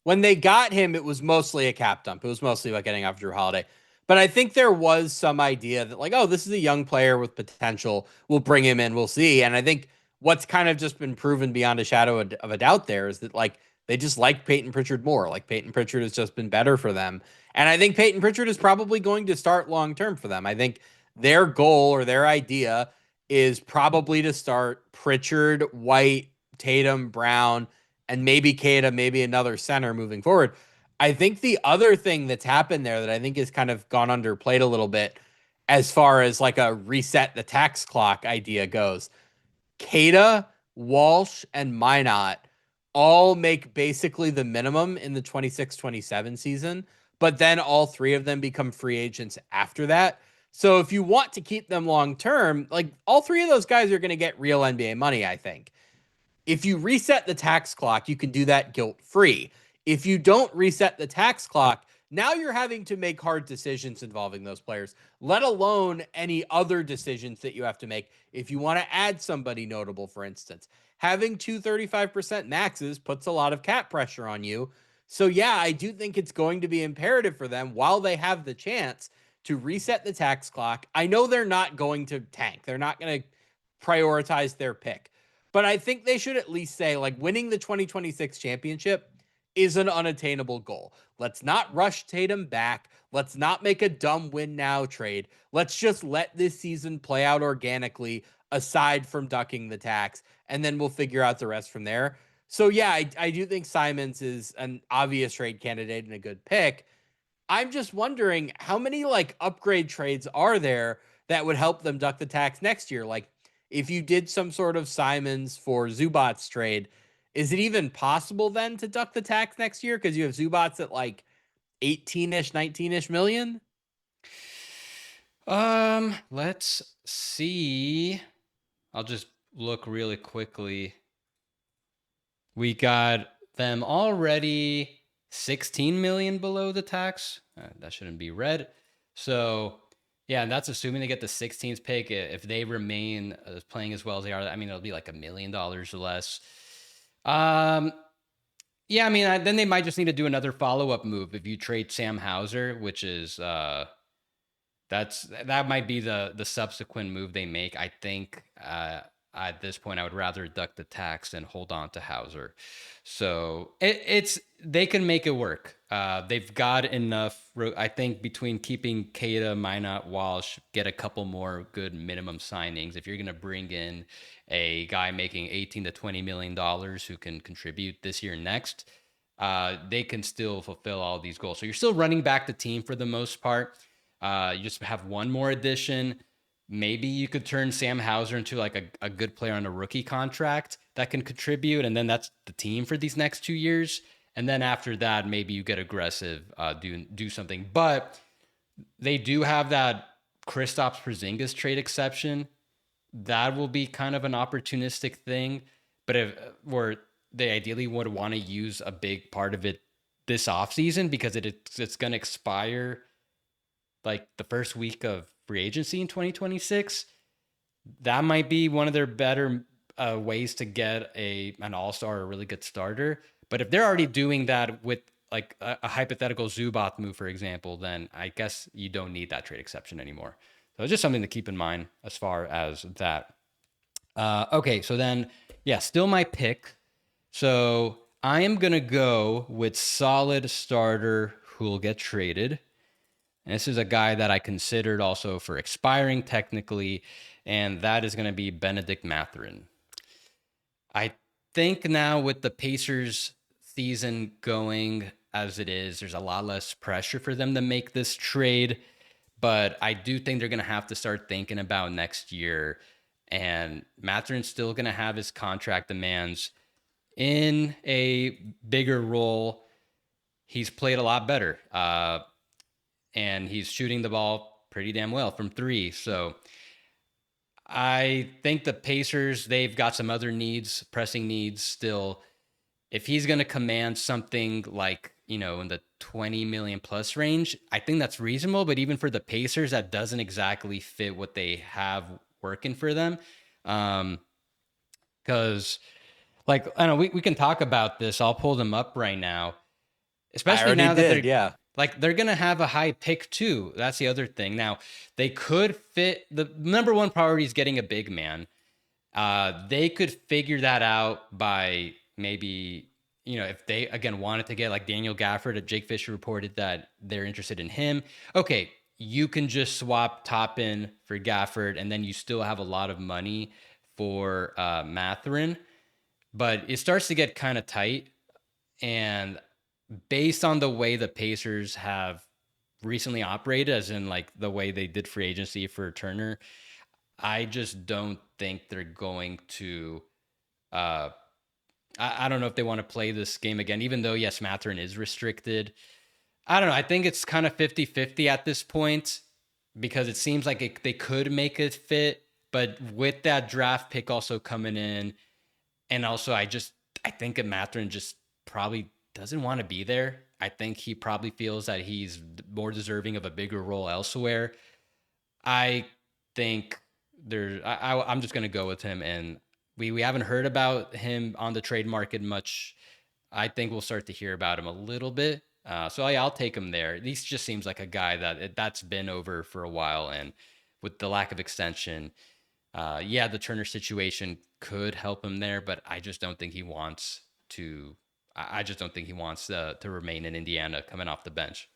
when they got him, it was mostly a cap dump. It was mostly about getting off Drew Holiday. But I think there was some idea that, like, oh, this is a young player with potential. We'll bring him in. We'll see. And I think what's kind of just been proven beyond a shadow of a doubt there is that, like, they just like Peyton Pritchard more. Like, Peyton Pritchard has just been better for them. And I think Peyton Pritchard is probably going to start long term for them. I think their goal or their idea is probably to start Pritchard, White, Tatum, Brown, and maybe Kata, maybe another center moving forward. I think the other thing that's happened there that I think has kind of gone underplayed a little bit as far as like a reset the tax clock idea goes. Kata, Walsh, and Minot all make basically the minimum in the 26-27 season, but then all three of them become free agents after that. So if you want to keep them long term, like all three of those guys are going to get real NBA money, I think. If you reset the tax clock, you can do that guilt free. If you don't reset the tax clock, now you're having to make hard decisions involving those players, let alone any other decisions that you have to make. If you want to add somebody notable, for instance, having two 35% maxes puts a lot of cap pressure on you. So, yeah, I do think it's going to be imperative for them while they have the chance to reset the tax clock. I know they're not going to tank, they're not going to prioritize their pick. But I think they should at least say, like, winning the 2026 championship is an unattainable goal. Let's not rush Tatum back. Let's not make a dumb win now trade. Let's just let this season play out organically, aside from ducking the tax, and then we'll figure out the rest from there. So, yeah, I do think Simons is an obvious trade candidate and a good pick. I'm just wondering how many like upgrade trades are there that would help them duck the tax next year? Like, if you did some sort of Simons for Zubats trade, is it even possible then to duck the tax next year? Because you have Zubats at like 18-ish, 19-ish million? Let's see. I'll just look really quickly. We got them already 16 million below the tax. That shouldn't be red. So, yeah, and that's assuming they get the 16th pick. If they remain playing as well as they are, I mean, it'll be like $1 million less. Yeah, I mean, then they might just need to do another follow-up move if you trade Sam Hauser, which is that might be the subsequent move they make. I think at this point, I would rather duck the tax and hold on to Hauser. So it's they can make it work. They've got enough. I think between keeping Kata, Minot, Walsh, get a couple more good minimum signings. If you're going to bring in a guy making 18 to 20 million dollars who can contribute this year and next, they can still fulfill all these goals. So you're still running back the team for the most part. You just have one more addition. Maybe you could turn Sam Hauser into like a good player on a rookie contract that can contribute, and then that's the team for these next 2 years. And then after that, maybe you get aggressive, do something. But they do have that Kristaps Porzingis trade exception. That will be kind of an opportunistic thing, but if where they ideally would want to use a big part of it this offseason because it's going to expire like the first week of free agency in 2026, that might be one of their better ways to get an all-star or a really good starter. But if they're already doing that with like a hypothetical Zubac move, for example, then I guess you don't need that trade exception anymore. So it's just something to keep in mind as far as that. Okay, so then, yeah, still my pick. So I am going to go with solid starter who will get traded. And this is a guy that I considered also for expiring technically, and that is going to be Benedict Mathurin. I think now with the Pacers season going as it is, there's a lot less pressure for them to make this trade, but I do think they're going to have to start thinking about next year, and Mathurin's still going to have his contract demands in a bigger role. He's played a lot better. And he's shooting the ball pretty damn well from three. So I think the Pacers, they've got some other needs, pressing needs still. If he's going to command something like, in the 20 million plus range, I think that's reasonable. But even for the Pacers, that doesn't exactly fit what they have working for them. Because, like, I don't know, we can talk about this. I'll pull them up right now. I Especially already now that did, yeah. Like they're gonna have a high pick too. That's the other thing. Now they could fit the number one priority is getting a big man. They could figure that out by maybe, if they again wanted to get like Daniel Gafford. Jake Fisher reported that they're interested in him. Okay, you can just swap Toppin for Gafford, and then you still have a lot of money for Matherin. But it starts to get kind of tight, and based on the way the Pacers have recently operated, as in like the way they did free agency for Turner, I just don't think they're going to. Uh, I don't know if they want to play this game again, even though, yes, Matherin is restricted. I don't know. I think it's kind of 50-50 at this point because it seems like they could make it fit. But with that draft pick also coming in, and also I think that Matherin just probably doesn't want to be there. I think he probably feels that he's more deserving of a bigger role elsewhere. I think I'm just gonna go with him, and we haven't heard about him on the trade market much. I think we'll start to hear about him a little bit. So I'll take him there. He just seems like a guy that's been over for a while, and with the lack of extension, yeah, the Turner situation could help him there, but I just don't think he wants to. I just don't think he wants to remain in Indiana coming off the bench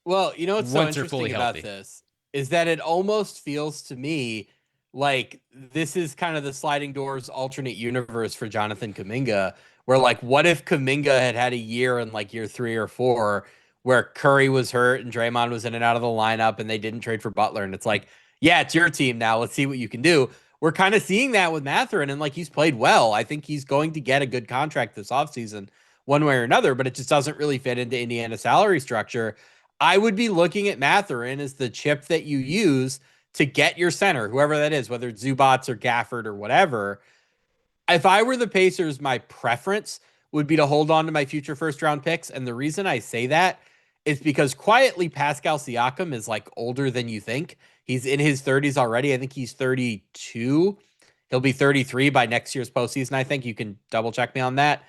Well, you know what's so once they're fully interesting about healthy. this is that it almost feels to me like this is kind of the sliding doors alternate universe for Jonathan Kuminga, where like, what if Kuminga had had a year in like year 3 or 4 where Curry was hurt and Draymond was in and out of the lineup and they didn't trade for Butler, and it's like, yeah, it's your team now. Let's see what you can do. We're kind of seeing that with Mathurin, and like he's played well. I think he's going to get a good contract this offseason, one way or another, but it just doesn't really fit into Indiana's salary structure. I would be looking at Matherin as the chip that you use to get your center, whoever that is, whether it's Zubats or Gafford or whatever. If I were the Pacers, my preference would be to hold on to my future first round picks. And the reason I say that is because quietly Pascal Siakam is like older than you think. He's in his 30s already. I think he's 32. He'll be 33 by next year's postseason. I think you can double check me on that.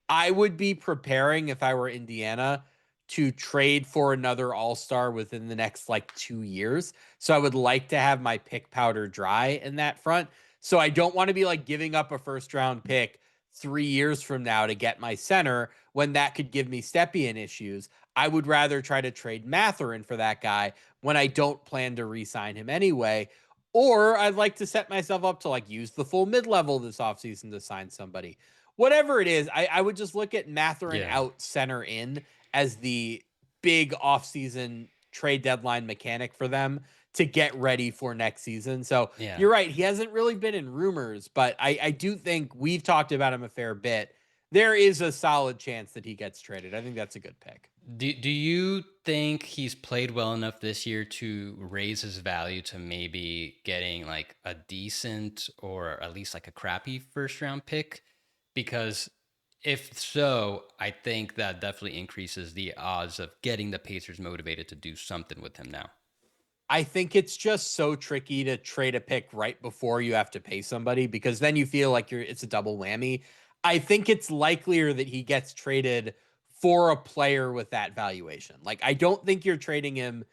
I would be preparing if I were Indiana to trade for another all-star within the next like 2 years. So I would like to have my pick powder dry in that front. So I don't want to be like giving up a first round pick 3 years from now to get my center when that could give me Stepien issues. I would rather try to trade Matherin for that guy when I don't plan to re-sign him anyway. Or I'd like to set myself up to like use the full mid-level this offseason to sign somebody. Whatever it is, I would just look at Matherin Yeah. out, center in as the big offseason trade deadline mechanic for them to get ready for next season. So Yeah. you're right. He hasn't really been in rumors, but I do think we've talked about him a fair bit. There is a solid chance that he gets traded. I think that's a good pick. Do you think he's played well enough this year to raise his value to maybe getting like a decent or at least like a crappy first round pick? Because if so, I think that definitely increases the odds of getting the Pacers motivated to do something with him now. I think it's just so tricky to trade a pick right before you have to pay somebody because then you feel like it's a double whammy. I think it's likelier that he gets traded for a player with that valuation. Like I don't think you're trading him,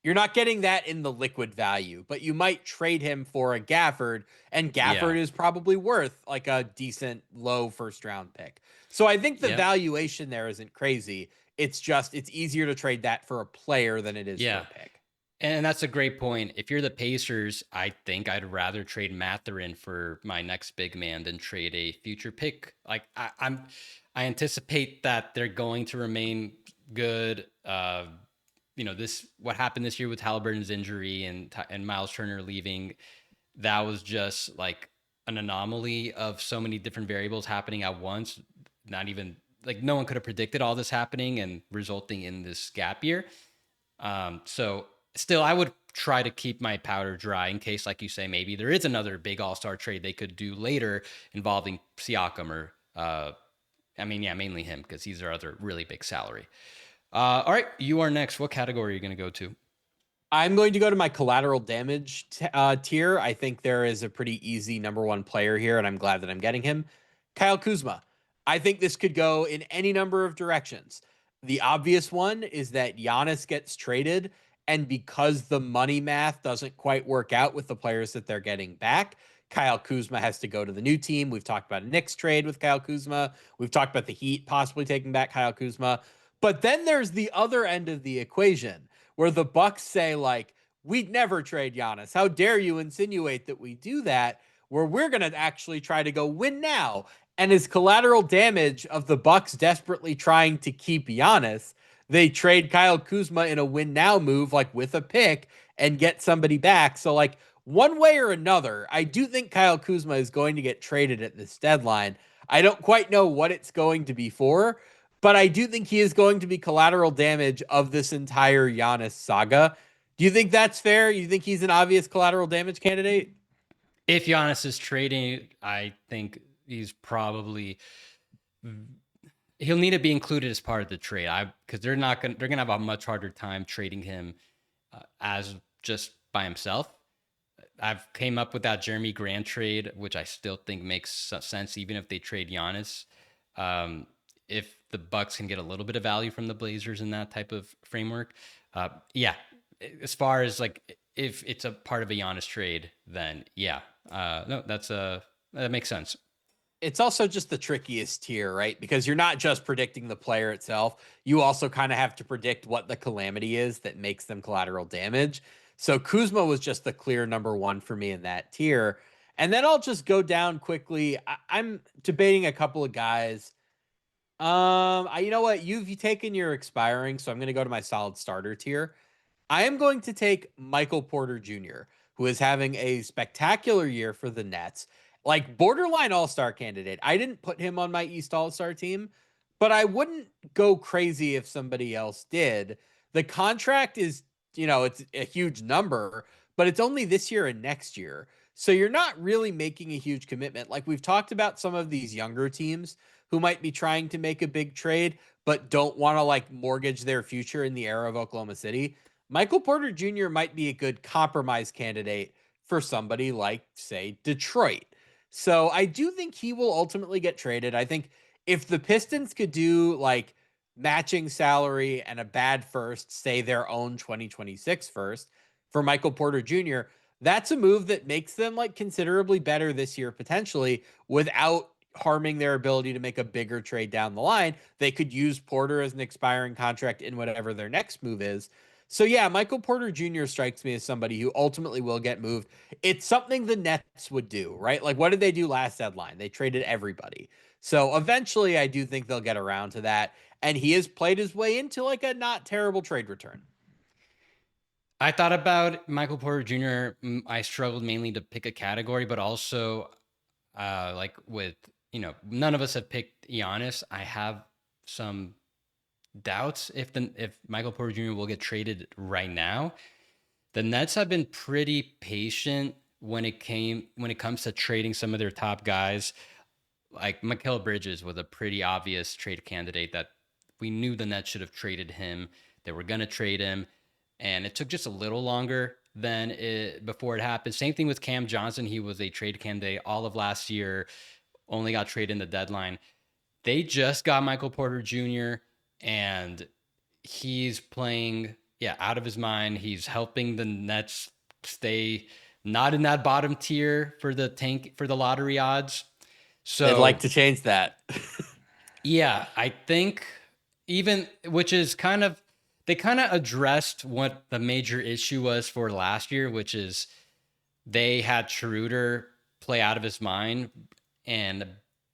you're not getting that in the liquid value, but you might trade him for a Gafford, and Yeah. Gafford is probably worth like a decent low first round pick. So I think the Yep. valuation there isn't crazy. It's just it's easier to trade that for a player than it is for Yeah. a pick. And that's a great point. If you're the Pacers, I think I'd rather trade Matherin for my next big man than trade a future pick. Like I anticipate that they're going to remain good. This what happened this year with Halliburton's injury and Miles Turner leaving, that was just like an anomaly of so many different variables happening at once. Not even like no one could have predicted all this happening and resulting in this gap year. So still, I would try to keep my powder dry in case, like you say, maybe there is another big all-star trade they could do later involving Siakam or, mainly him because he's their other really big salary. All right, you are next. What category are you going to go to? I'm going to go to my collateral damage tier. I think there is a pretty easy number one player here, and I'm glad that I'm getting him. Kyle Kuzma. I think this could go in any number of directions. The obvious one is that Giannis gets traded, and because the money math doesn't quite work out with the players that they're getting back, Kyle Kuzma has to go to the new team. We've talked about a Knicks trade with Kyle Kuzma. We've talked about the Heat possibly taking back Kyle Kuzma. But then there's the other end of the equation where the Bucks say, like, we'd never trade Giannis. How dare you insinuate that we do that? Where we're going to actually try to go win now. And as collateral damage of the Bucks desperately trying to keep Giannis, they trade Kyle Kuzma in a win now move, like with a pick, and get somebody back. So, like, one way or another, I do think Kyle Kuzma is going to get traded at this deadline. I don't quite know what it's going to be for, but I do think he is going to be collateral damage of this entire Giannis saga. Do you think that's fair? You think he's an obvious collateral damage candidate? If Giannis is trading, I think he's probably he'll need to be included as part of the trade. Because they're gonna have a much harder time trading him as just by himself. I've came up with that Jeremy Grant trade, which I still think makes sense, even if they trade Giannis. If the Bucks can get a little bit of value from the Blazers in that type of framework, yeah. As far as like if it's a part of a Giannis trade, then yeah, no, that makes sense. It's also just the trickiest tier, right? Because you're not just predicting the player itself. You also kind of have to predict what the calamity is that makes them collateral damage. So Kuzma was just the clear number one for me in that tier. And then I'll just go down quickly. I'm debating a couple of guys. You know what? You've taken your expiring, so I'm going to go to my solid starter tier. I am going to take Michael Porter Jr., who is having a spectacular year for the Nets, like borderline all star candidate. I didn't put him on my East All Star team, but I wouldn't go crazy if somebody else did. The contract is, it's a huge number, but it's only this year and next year. So you're not really making a huge commitment. Like we've talked about some of these younger teams who might be trying to make a big trade, but don't want to like mortgage their future in the era of Oklahoma City. Michael Porter Jr. might be a good compromise candidate for somebody like, say, Detroit. So I do think he will ultimately get traded. I think if the Pistons could do like matching salary and a bad first, say their own 2026 first for Michael Porter Jr., that's a move that makes them like considerably better this year potentially without harming their ability to make a bigger trade down the line. They could use Porter as an expiring contract in whatever their next move is. So yeah, Michael Porter Jr. strikes me as somebody who ultimately will get moved. It's something the Nets would do, right? Like what did they do last deadline? They traded everybody. So eventually I do think they'll get around to that. And he has played his way into like a not terrible trade return. I thought about Michael Porter Jr. I struggled mainly to pick a category, but also like with, none of us have picked Giannis. I have some doubts if Michael Porter Jr. will get traded right now. The Nets have been pretty patient when it comes to trading some of their top guys. Like Mikal Bridges was a pretty obvious trade candidate that we knew the Nets should have traded him. They were going to trade him, and it took just a little longer than before it happened. Same thing with Cam Johnson. He was a trade candidate all of last year, only got traded in the deadline. They just got Michael Porter Jr. and he's playing, out of his mind. He's helping the Nets stay not in that bottom tier for the lottery odds. They'd like So to change that. yeah, I think even which is kind of they kind of addressed what the major issue was for last year, which is they had Schroeder play out of his mind and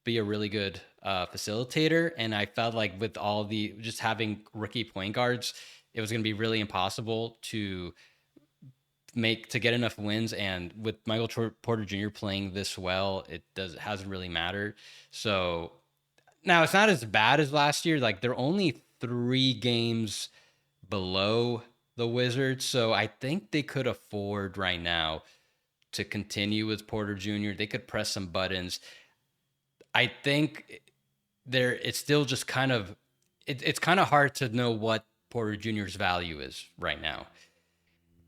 be a really good facilitator. And I felt like with all the just having rookie point guards, it was going to be really impossible to get enough wins. And with Michael Porter Jr. playing this well, it hasn't really mattered. So now it's not as bad as last year. Like they're only 3 games below the Wizards. So I think they could afford right now to continue with Porter Jr. They could press some buttons. I think it's still just kind of it's kind of hard to know what Porter Jr.'s value is right now,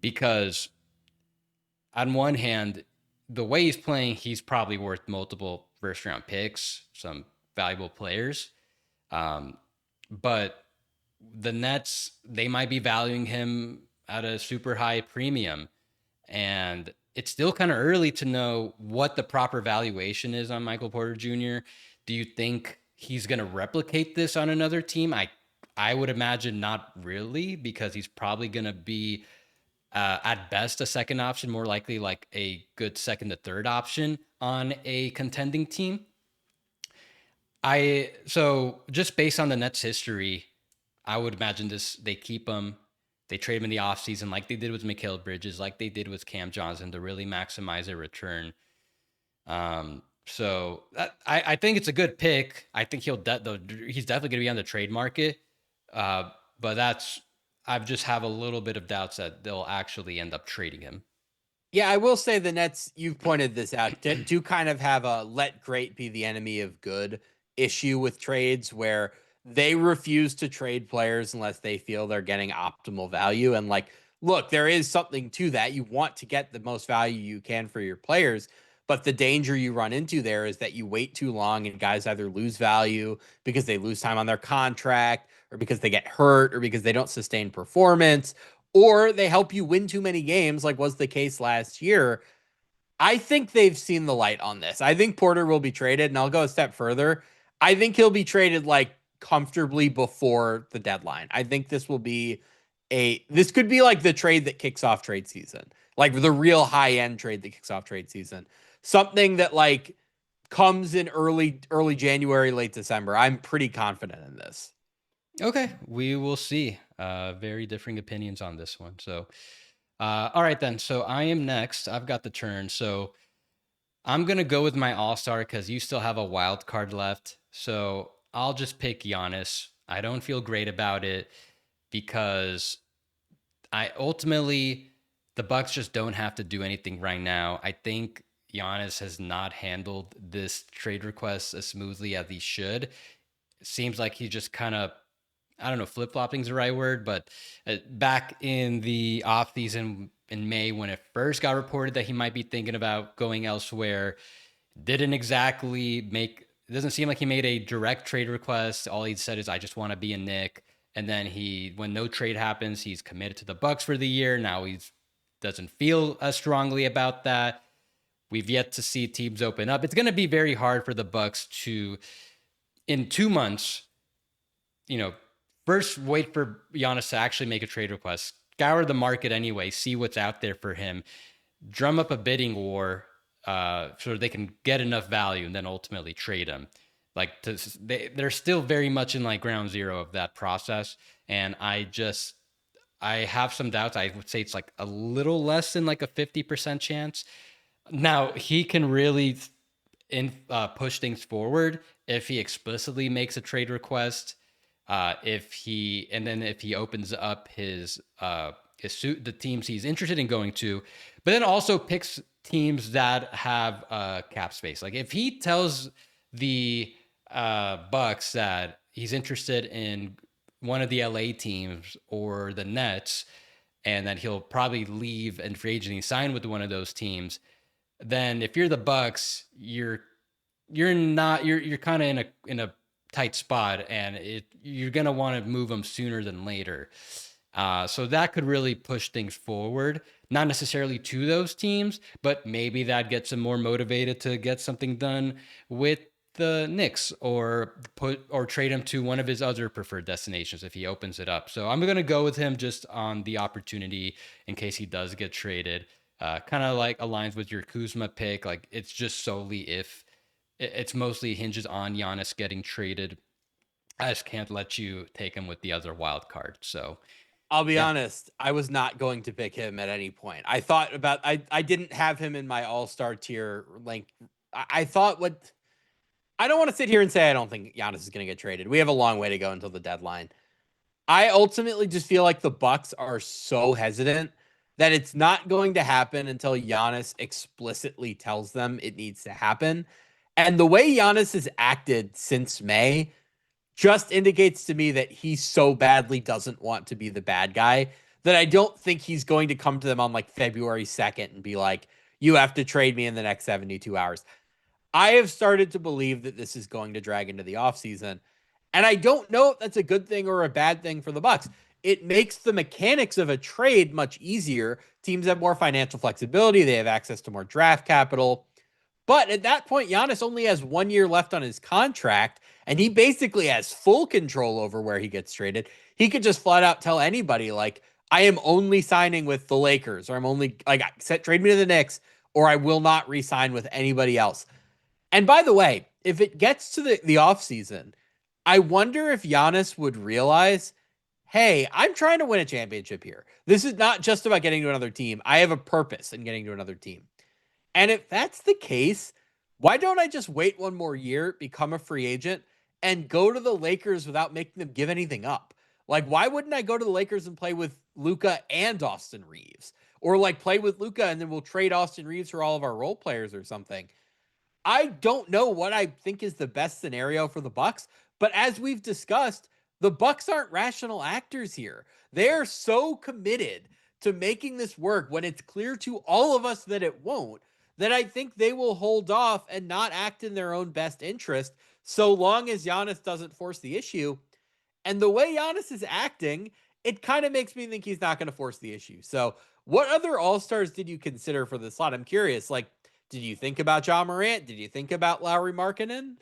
because on one hand, the way he's playing, he's probably worth multiple first round picks, some valuable players. But the Nets, they might be valuing him at a super high premium. And it's still kind of early to know what the proper valuation is on Michael Porter Jr. Do you think he's going to replicate this on another team? I would imagine not really, because he's probably going to be at best a second option, more likely like a good second to third option on a contending team. So just based on the Nets history, I would imagine this they keep him, they trade him in the offseason like they did with Mikal Bridges, like they did with Cam Johnson to really maximize their return. I think it's a good pick. I think he's definitely going to be on the trade market. But I just have a little bit of doubts that they'll actually end up trading him. Yeah, I will say the Nets, you've pointed this out, do kind of have a let great be the enemy of good issue with trades where they refuse to trade players unless they feel they're getting optimal value. And like, look, there is something to that. You want to get the most value you can for your players. But the danger you run into there is that you wait too long and guys either lose value because they lose time on their contract or because they get hurt or because they don't sustain performance or they help you win too many games, like was the case last year. I think they've seen the light on this. I think Porter will be traded, and I'll go a step further. I think he'll be traded like comfortably before the deadline. I think this could be like the trade that kicks off trade season, like the real high end trade that kicks off trade season. Something that like comes in early January, late December. I'm pretty confident in this. Okay, we will see. Very differing opinions on this one. So, all right then. So I am next. I've got the turn. So I'm gonna go with my all star because you still have a wild card left. So I'll just pick Giannis. I don't feel great about it because I ultimately the Bucks just don't have to do anything right now. I think Giannis has not handled this trade request as smoothly as he should. It seems like he just kind of, I don't know, flip flopping is the right word, but back in the offseason in May, when it first got reported that he might be thinking about going elsewhere, didn't exactly make, it doesn't seem like he made a direct trade request. All he said is, I just want to be a Knick. And then when no trade happens, he's committed to the Bucks for the year. Now he doesn't feel as strongly about that. We've yet to see teams open up. It's going to be very hard for the Bucks to, in 2 months, first wait for Giannis to actually make a trade request, scour the market anyway, see what's out there for him, drum up a bidding war so they can get enough value and then ultimately trade him. They're still very much in like ground zero of that process. And I have some doubts. I would say it's like a little less than like a 50% chance. Now he can really push things forward if he explicitly makes a trade request. If he opens up his suit, the teams he's interested in going to, but then also picks teams that have cap space. Like if he tells the Bucks that he's interested in one of the LA teams or the Nets, and that he'll probably leave and free agency sign with one of those teams, then if you're the Bucks, you're kind of in a tight spot, and you're gonna want to move them sooner than later. So that could really push things forward, not necessarily to those teams, but maybe that gets them more motivated to get something done with the Knicks or trade him to one of his other preferred destinations if he opens it up. So I'm going to go with him just on the opportunity in case he does get traded. Kind of like aligns with your Kuzma pick. Like it's just solely if it's mostly hinges on Giannis getting traded. I just can't let you take him with the other wild card. So I'll be yeah. honest, I was not going to pick him at any point. I thought about I didn't have him in my all-star tier. Like I thought I don't want to sit here and say I don't think Giannis is going to get traded. We have a long way to go until the deadline. I ultimately just feel like the Bucks are so hesitant that it's not going to happen until Giannis explicitly tells them it needs to happen. And the way Giannis has acted since May just indicates to me that he so badly doesn't want to be the bad guy that I don't think he's going to come to them on like February 2nd and be like, you have to trade me in the next 72 hours. I have started to believe that this is going to drag into the offseason. And I don't know if that's a good thing or a bad thing for the Bucks. It makes the mechanics of a trade much easier. Teams have more financial flexibility, they have access to more draft capital. But at that point, Giannis only has 1 year left on his contract, and he basically has full control over where he gets traded. He could just flat out tell anybody, like, I am only signing with the Lakers, or I'm only like trade me to the Knicks, or I will not re-sign with anybody else. And by the way, if it gets to the offseason, I wonder if Giannis would realize, hey, I'm trying to win a championship here. This is not just about getting to another team. I have a purpose in getting to another team. And if that's the case, why don't I just wait 1 more year, become a free agent, and go to the Lakers without making them give anything up? Like, why wouldn't I go to the Lakers and play with Luka and Austin Reeves? Or like play with Luka and then we'll trade Austin Reeves for all of our role players or something. I don't know what I think is the best scenario for the Bucks, but as we've discussed, the Bucks aren't rational actors here. They're so committed to making this work when it's clear to all of us that it won't, that I think they will hold off and not act in their own best interest so long as Giannis doesn't force the issue. And the way Giannis is acting, it kind of makes me think he's not going to force the issue. So, what other All Stars did you consider for the slot? I'm curious. Like, did you think about Ja Morant? Did you think about Lowry Markkinen?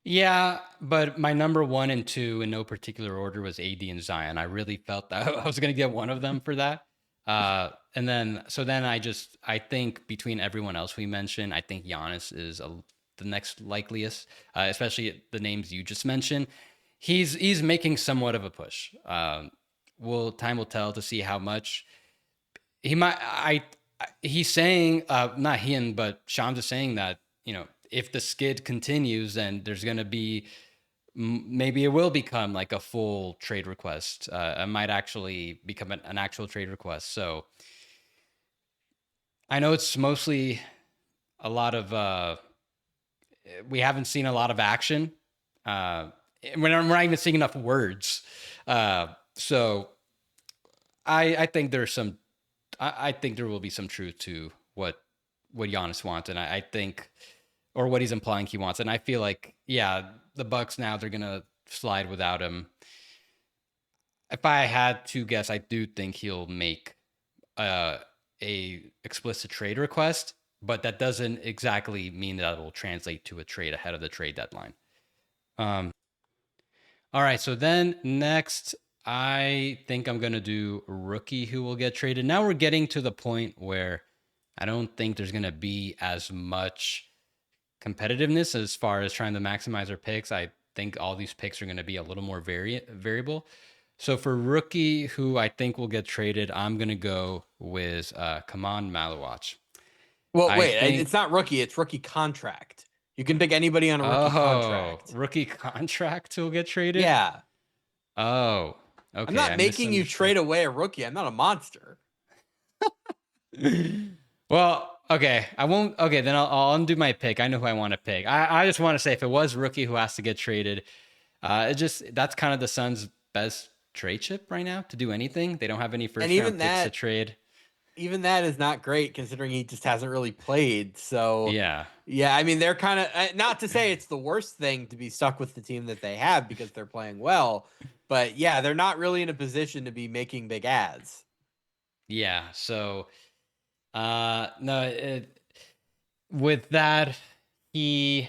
Yeah, but my number one and two in no particular order was AD and Zion. I really felt that I was going to get one of them for that. And then, so then I think between everyone else we mentioned, I think Giannis is the next likeliest, especially the names you just mentioned. He's making somewhat of a push. Time will tell to see how much he might. He's saying, not him, but Shams is saying that, if the skid continues, then there's going to be, maybe it will become like a full trade request. It might actually become an actual trade request. So I know it's mostly a lot of, we haven't seen a lot of action. We're not even seeing enough words. So I think I think there will be some truth to what Giannis wants. And I think, or what he's implying he wants. And I feel like, yeah, the Bucks now, they're gonna slide without him. If I had to guess, I do think he'll make a explicit trade request, but that doesn't exactly mean that it will translate to a trade ahead of the trade deadline. All right, so then next, I think I'm gonna do rookie who will get traded. Now we're getting to the point where I don't think there's gonna be as much competitiveness as far as trying to maximize our picks. I think all these picks are going to be a little more variable. So for rookie who I think will get traded, I'm going to go with Kaman Malawach. Well, I wait, think, it's not rookie, it's rookie contract. You can pick anybody on a rookie contract. rookie contract will get traded. Yeah. Oh, I'm okay. not I making you misunderstood. trade away a rookie. I'm not a monster. Well, okay. I won't. Okay, then I'll undo my pick. I know who I want to pick. I just want to say if it was rookie who has to get traded, that's kind of the Suns' best trade chip right now to do anything. They don't have any And first round picks to trade. even that is not great considering he just hasn't really played. So, Yeah. yeah, I mean, they're kind of not to say it's the worst thing to be stuck with the team that they have because they're playing well, but yeah, they're not really in a position to be making big ads. Yeah. So, no, with that, he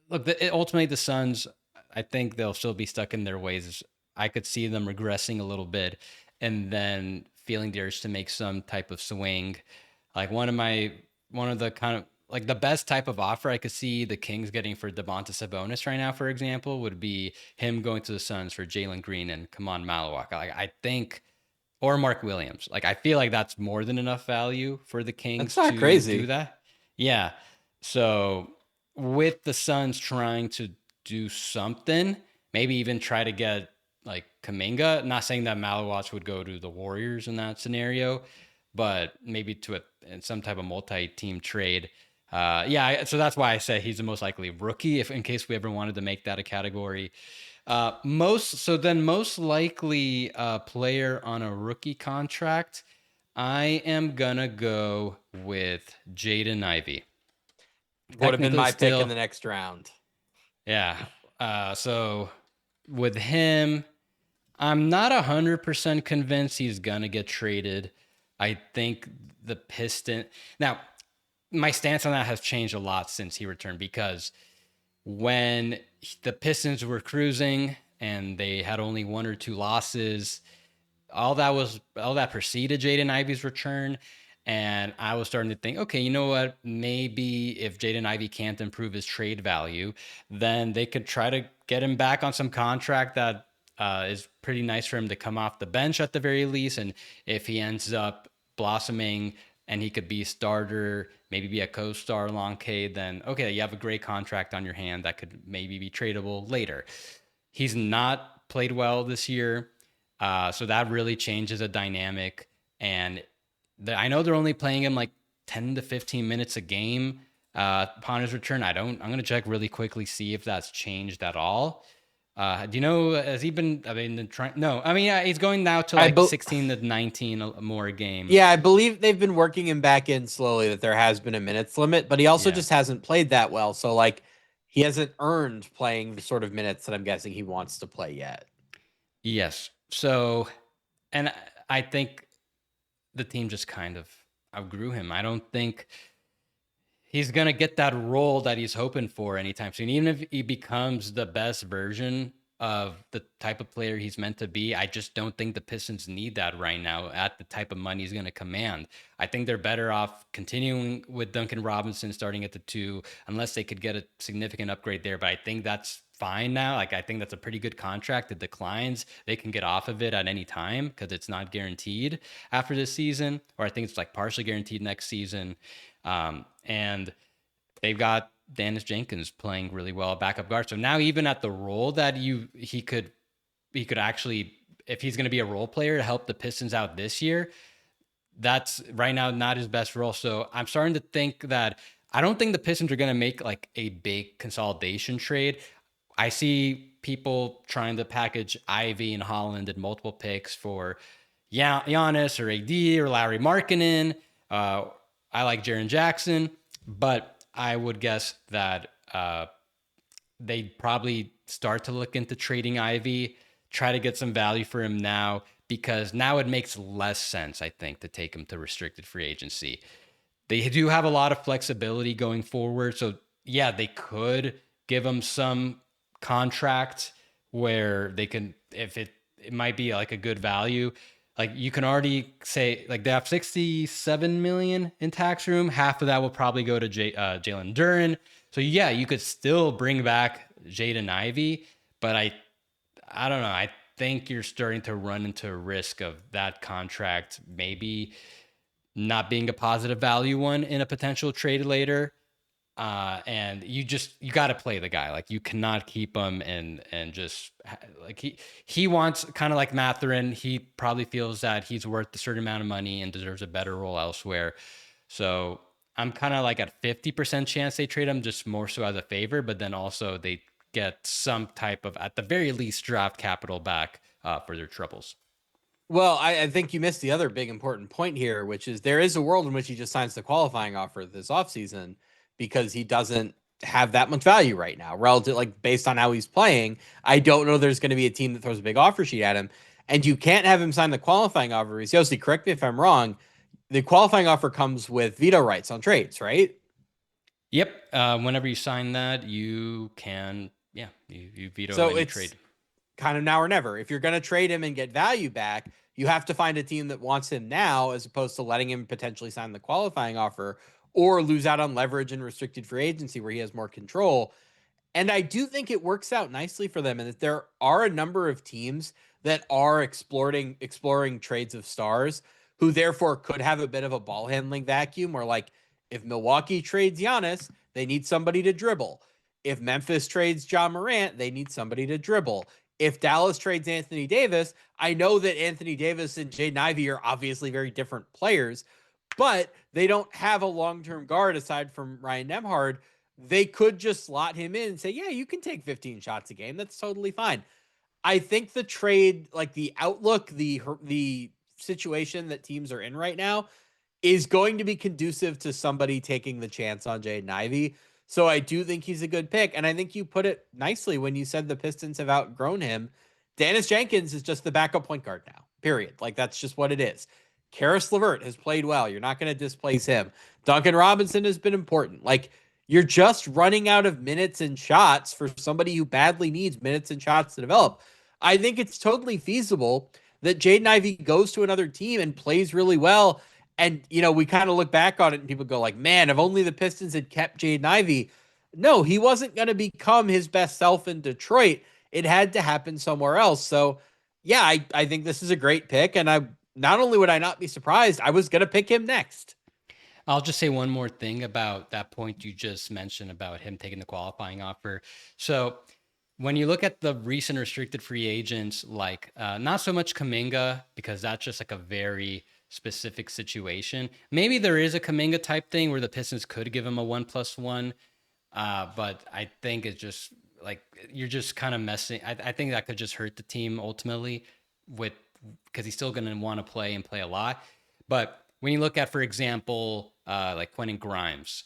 look. Ultimately, the Suns, I think they'll still be stuck in their ways. I could see them regressing a little bit, and then feeling the urge to make some type of swing. Like one of the kind of like the best type of offer I could see the Kings getting for Domantas Sabonis right now, for example, would be him going to the Suns for Jalen Green and Kaman Malawach. Like I think, or Mark Williams. Like I feel like that's more than enough value for the That's Kings not to do crazy. that. Yeah. So with the Suns trying to do something, maybe even try to get like Kaminga. Not saying that Malawach would go to the Warriors in that scenario, but maybe to in some type of multi-team trade. Yeah, so that's why I say he's the most likely rookie. If in case we ever wanted to make that a category, most likely player on a rookie contract, I am gonna go with Jaden Ivey. Would have been Technically, my pick in still, the next round. yeah. So with him, I'm not 100% convinced he's gonna get traded. I think the Piston now my stance on that has changed a lot since he returned because when the Pistons were cruising and they had only one or two losses, all that preceded Jaden Ivey's return. And I was starting to think, okay, you know what? Maybe if Jaden Ivey can't improve his trade value, then they could try to get him back on some contract that is pretty nice for him to come off the bench at the very least. And if he ends up blossoming and he could be a starter, maybe be a co-star along Cade, then okay, you have a great contract on your hand that could maybe be tradable later. He's not played well this year. So that really changes the dynamic. And I know they're only playing him like 10 to 15 minutes a game upon his return. I'm going to check really quickly, see if that's changed at all. Do you know, has he been, I mean, no, I mean, yeah, he's going now to I like be- 16 to 19 more a game. yeah, I believe they've been working him back in slowly, that there has been a minutes limit, but he also Yeah. just hasn't played that well. So like he hasn't earned playing the sort of minutes that I'm guessing he wants to play yet. Yes. So, and I think the team just kind of outgrew him. I don't think he's going to get that role that he's hoping for anytime soon. Even if he becomes the best version of the type of player he's meant to be, I just don't think the Pistons need that right now at the type of money he's going to command. I think they're better off continuing with Duncan Robinson starting at the two, unless they could get a significant upgrade there. But I think that's fine now. Like, I think that's a pretty good contract. It declines, they can get off of it at any time because it's not guaranteed after this season, or I think it's like partially guaranteed next season. And they've got Dennis Jenkins playing really well at backup guard. So now even at the role that he could actually, if he's going to be a role player to help the Pistons out this year, that's right now not his best role. So I'm starting to think that I don't think the Pistons are going to make like a big consolidation trade. I see people trying to package Ivy and Holland and multiple picks for Giannis or AD or Larry Markkinen. I like Jaren Jackson, but I would guess that they'd probably start to look into trading Ivy, try to get some value for him now, because now it makes less sense, I think, to take him to restricted free agency. They do have a lot of flexibility going forward. So, yeah, they could give him some contract where they can, if it might be like a good value. Like you can already say, like they have 67 million in tax room. Half of that will probably go to Jalen Duren. So yeah, you could still bring back Jaden Ivey, but I don't know. I think you're starting to run into a risk of that contract maybe not being a positive value one in a potential trade later. And you got to play the guy. Like you cannot keep him and just like he wants, kind of like Matherin. He probably feels that he's worth a certain amount of money and deserves a better role elsewhere. So I'm kind of like at 50% chance they trade him, just more so as a favor. But then also they get some type of, at the very least, draft capital back for their troubles. Well, I think you missed the other big important point here, which is there is a world in which he just signs the qualifying offer this offseason because he doesn't have that much value right now, relative, like based on how he's playing. I don't know there's going to be a team that throws a big offer sheet at him, and you can't have him sign the qualifying offer. Yossi, correct me if I'm wrong. The qualifying offer comes with veto rights on trades, right? Yep. Whenever you sign that, you can, yeah, you veto So any it's trade. kind of now or never. If you're going to trade him and get value back, you have to find a team that wants him now as opposed to letting him potentially sign the qualifying offer or lose out on leverage and restricted free agency where he has more control. And I do think it works out nicely for them, and that there are a number of teams that are exploring trades of stars who therefore could have a bit of a ball handling vacuum, or like if Milwaukee trades Giannis, they need somebody to dribble. If Memphis trades John Morant, they need somebody to dribble. If Dallas trades Anthony Davis, I know that Anthony Davis and Jaden Ivey are obviously very different players, but they don't have a long-term guard aside from Ryan Nembhard. They could just slot him in and say, yeah, you can take 15 shots a game. That's totally fine. I think the trade, like the outlook, the situation that teams are in right now is going to be conducive to somebody taking the chance on Jaden Ivey. So I do think he's a good pick. And I think you put it nicely when you said the Pistons have outgrown him. Dennis Jenkins is just the backup point guard now, period. Like, that's just what it is. Karis LeVert has played well. You're not going to displace him. Duncan Robinson has been important. Like, you're just running out of minutes and shots for somebody who badly needs minutes and shots to develop. I think it's totally feasible that Jaden Ivey goes to another team and plays really well. And, we kind of look back on it and people go like, man, if only the Pistons had kept Jaden Ivey. No, he wasn't going to become his best self in Detroit. It had to happen somewhere else. So, yeah, I think this is a great pick. And I not only would I not be surprised, I was going to pick him next. I'll just say one more thing about that point you just mentioned about him taking the qualifying offer. So when you look at the recent restricted free agents, like not so much Kaminga, because that's just like a very specific situation. Maybe there is a Kaminga type thing where the Pistons could give him a 1+1. But I think it's just like you're just kind of messing. I think that could just hurt the team ultimately with because he's still going to want to play and play a lot. But when you look at, for example, like Quentin Grimes,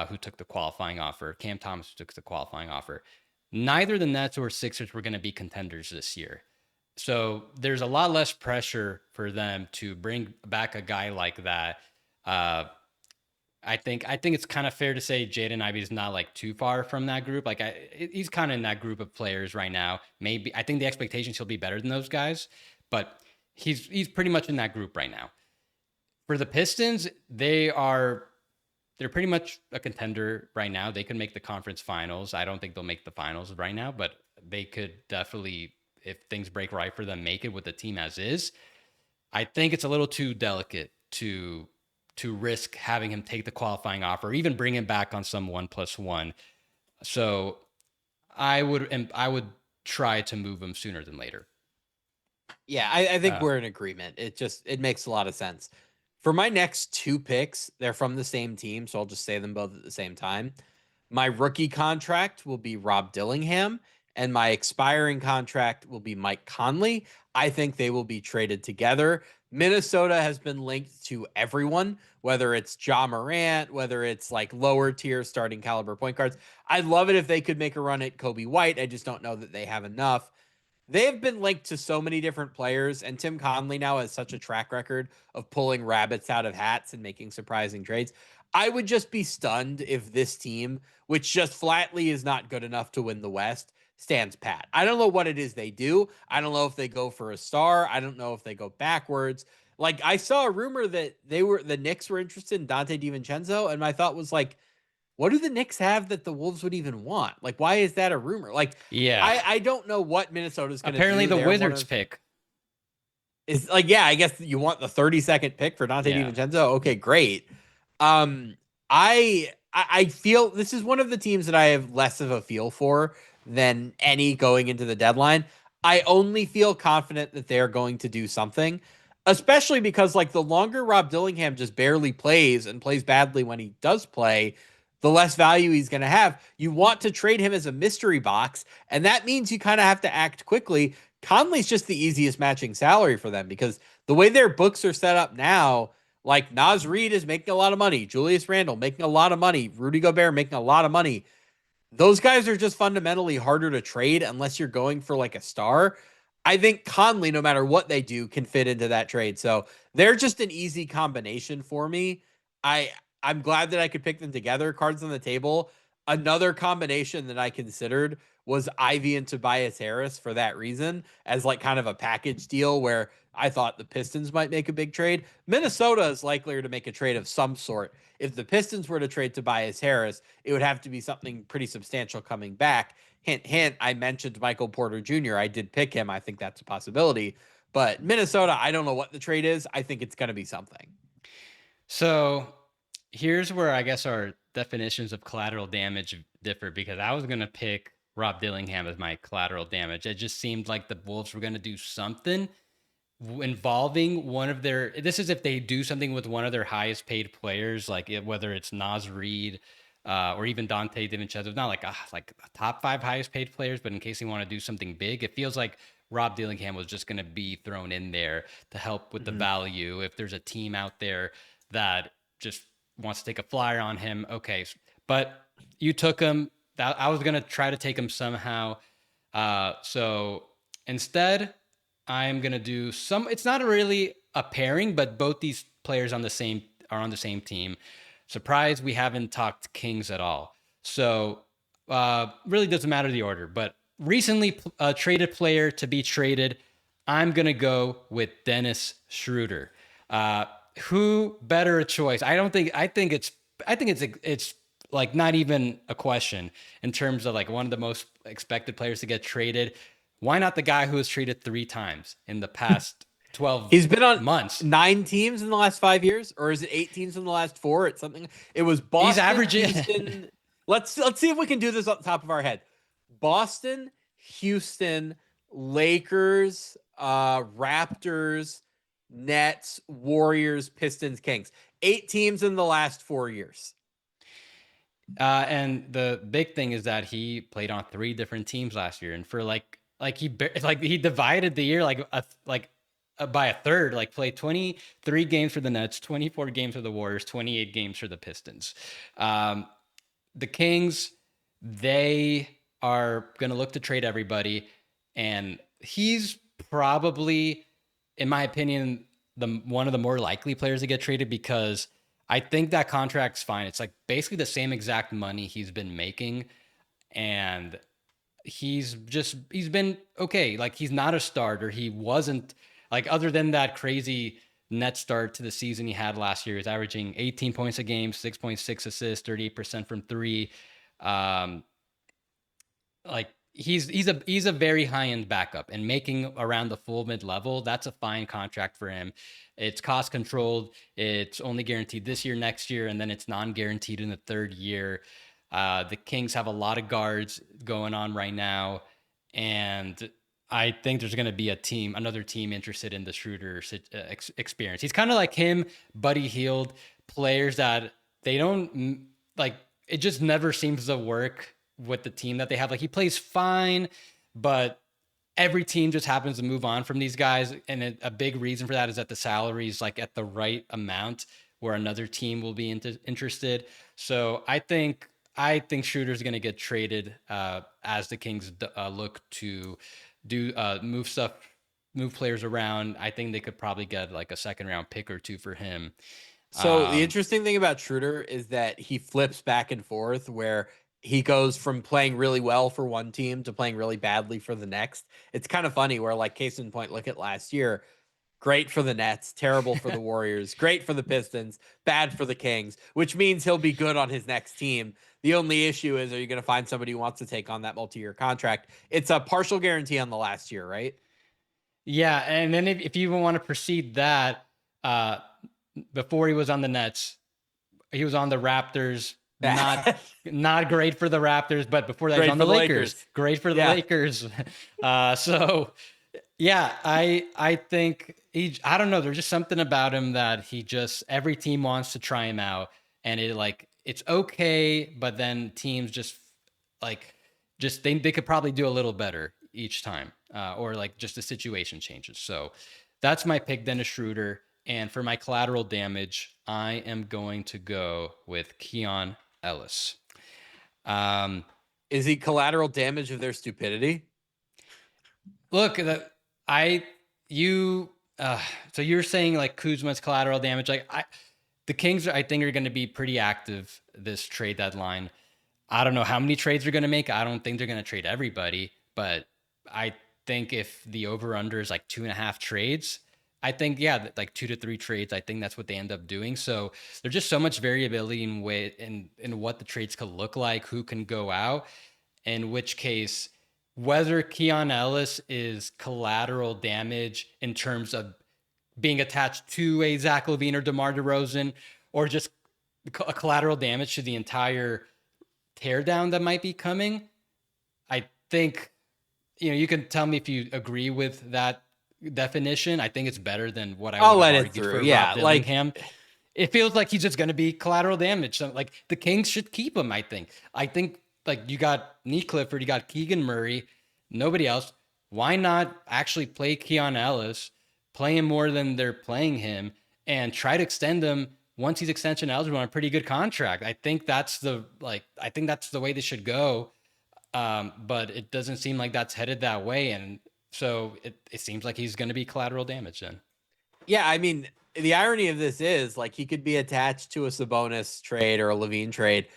who took the qualifying offer, Cam Thomas who took the qualifying offer, neither the Nets or Sixers were going to be contenders this year. So there's a lot less pressure for them to bring back a guy like that. I think it's kind of fair to say Jaden Ivey is not like too far from that group. Like he's kind of in that group of players right now. Maybe I think the expectations he'll be better than those guys, but he's pretty much in that group right now. For the Pistons, they're pretty much a contender right now. They could make the conference finals. I don't think they'll make the finals right now, but they could definitely, if things break right for them, make it with the team as is. I think it's a little too delicate to risk having him take the qualifying offer, or even bring him back on some 1+1. So I would try to move him sooner than later. Yeah, I think we're in agreement. It makes a lot of sense. For my next two picks, they're from the same team, so I'll just say them both at the same time. My rookie contract will be Rob Dillingham, and my expiring contract will be Mike Conley. I think they will be traded together. Minnesota has been linked to everyone, whether it's Ja Morant, whether it's like lower tier starting caliber point guards. I'd love it if they could make a run at Kobe White. I just don't know that they have enough. They have been linked to so many different players, and Tim Conley now has such a track record of pulling rabbits out of hats and making surprising trades. I would just be stunned if this team, which just flatly is not good enough to win the West, stands pat. I don't know what it is they do. I don't know if they go for a star. I don't know if they go backwards. Like, I saw a rumor that the Knicks were interested in Dante DiVincenzo, and my thought was like, what do the Knicks have that the Wolves would even want? Like, why is that a rumor? Like, Yeah. I don't know what Minnesota's going to do. Apparently the Wizards pick is like, yeah, I guess you want the 32nd pick for Dante DiVincenzo. Okay, great. I feel this is one of the teams that I have less of a feel for than any going into the deadline. I only feel confident that they're going to do something, especially because like the longer Rob Dillingham just barely plays and plays badly when he does play, the less value he's going to have. You want to trade him as a mystery box, and that means you kind of have to act quickly. Conley's just the easiest matching salary for them because the way their books are set up now, like Naz Reid is making a lot of money, Julius Randle making a lot of money, Rudy Gobert making a lot of money. Those guys are just fundamentally harder to trade unless you're going for like a star. I think Conley, no matter what they do, can fit into that trade. So they're just an easy combination for me. I I'm glad that I could pick them together. Cards on the table. Another combination that I considered was Ivy and Tobias Harris for that reason, as like kind of a package deal where I thought the Pistons might make a big trade. Minnesota is likelier to make a trade of some sort. If the Pistons were to trade Tobias Harris, it would have to be something pretty substantial coming back. Hint, hint, I mentioned Michael Porter Jr. I did pick him. I think that's a possibility. But Minnesota, I don't know what the trade is. I think it's going to be something. So here's where I guess our definitions of collateral damage differ because I was going to pick Rob Dillingham as my collateral damage. It just seemed like the Wolves were going to do something involving one of their. This is if they do something with one of their highest paid players, like whether it's Naz Reid or even Dante DiVincenzo. Not like a top 5 highest paid players, but in case they want to do something big, it feels like Rob Dillingham was just going to be thrown in there to help with the value. If there's a team out there that just wants to take a flyer on him, okay. But you took him. I was gonna try to take him somehow. So instead, I'm gonna do some. It's not really a pairing, but both these players are on the same team. Surprise, we haven't talked Kings at all. So really doesn't matter the order. But recently traded player to be traded, I'm gonna go with Dennis Schroeder. Who better a choice? I think it's like not even a question in terms of like one of the most expected players to get traded. Why not the guy who was traded 3 times in the past 12 He's been on months? 9 teams in the last 5 years, or is it 8 teams in the last four? It's something. It was He's Boston, averaging. Houston. Let's see if we can do this off the top of our head. Boston, Houston, Lakers, Raptors, Nets, Warriors, Pistons, Kings. 8 teams in the last 4 years. And the big thing is that he played on 3 different teams last year, and for he divided the year by a third. Like played 23 games for the Nets, 24 games for the Warriors, 28 games for the Pistons. The Kings, they are going to look to trade everybody, and he's probably, in my opinion, the one of the more likely players to get traded because I think that contract's fine. It's like basically the same exact money he's been making, and he's been okay. Like he's not a starter. He wasn't like other than that crazy net start to the season he had last year. He's averaging 18 points a game, 6.6 assists, 38% from three. Um, like he's a very high end backup, and making around the full mid level, that's a fine contract for him. It's cost controlled. It's only guaranteed this year, next year, and then it's non guaranteed in the third year. The Kings have a lot of guards going on right now, and I think there's going to be another team interested in the Schroeder experience. He's kind of like him, Buddy Hield, players that they don't like. It just never seems to work with the team that they have. Like he plays fine, but every team just happens to move on from these guys. And a big reason for that is that the salary is like at the right amount where another team will be interested. So I think Schroeder's going to get traded as the Kings look to do move players around. I think they could probably get like a second round pick or two for him. So the interesting thing about Schroeder is that he flips back and forth where he goes from playing really well for one team to playing really badly for the next. It's kind of funny where, like, case in point, look at last year. Great for the Nets, terrible for the Warriors, great for the Pistons, bad for the Kings, which means he'll be good on his next team. The only issue is, are you going to find somebody who wants to take on that multi-year contract? It's a partial guarantee on the last year, right? Yeah, and then if you even want to proceed that, before he was on the Nets, he was on the Raptors. Not great for the Raptors, but before that, he was on the Lakers. Great for the Lakers. So yeah, I think I don't know. There's just something about him that every team wants to try him out, and it's okay, but then teams just they could probably do a little better each time, or like just the situation changes. So that's my pick, Dennis Schroeder. And for my collateral damage, I am going to go with Keon Ellis. Is he collateral damage of their stupidity? Look, so you're saying like Kuzma's collateral damage. The Kings, I think, are going to be pretty active this trade deadline. I don't know how many trades they're going to make. I don't think they're going to trade everybody, but I think if the over-under is like 2.5 trades, I think, like 2 to 3 trades, I think that's what they end up doing. So there's just so much variability in what the trades could look like, who can go out, in which case, whether Keon Ellis is collateral damage in terms of being attached to a Zach LaVine or DeMar DeRozan, or just a collateral damage to the entire teardown that might be coming. I think, you can tell me if you agree with that definition. I think it's better than what I'll would let have it argued through. for Yeah, Rob Dillingham. It feels like he's just going to be collateral damage. So, like, the Kings should keep him, I think. Like, you got Nee Clifford, you got Keegan Murray, nobody else. Why not actually play Keon Ellis, play him more than they're playing him, and try to extend him once he's extension eligible on a pretty good contract. I think that's the way this should go. But it doesn't seem like that's headed that way. And so it seems like he's going to be collateral damage then. Yeah, I mean, the irony of this is like he could be attached to a Sabonis trade or a Levine trade.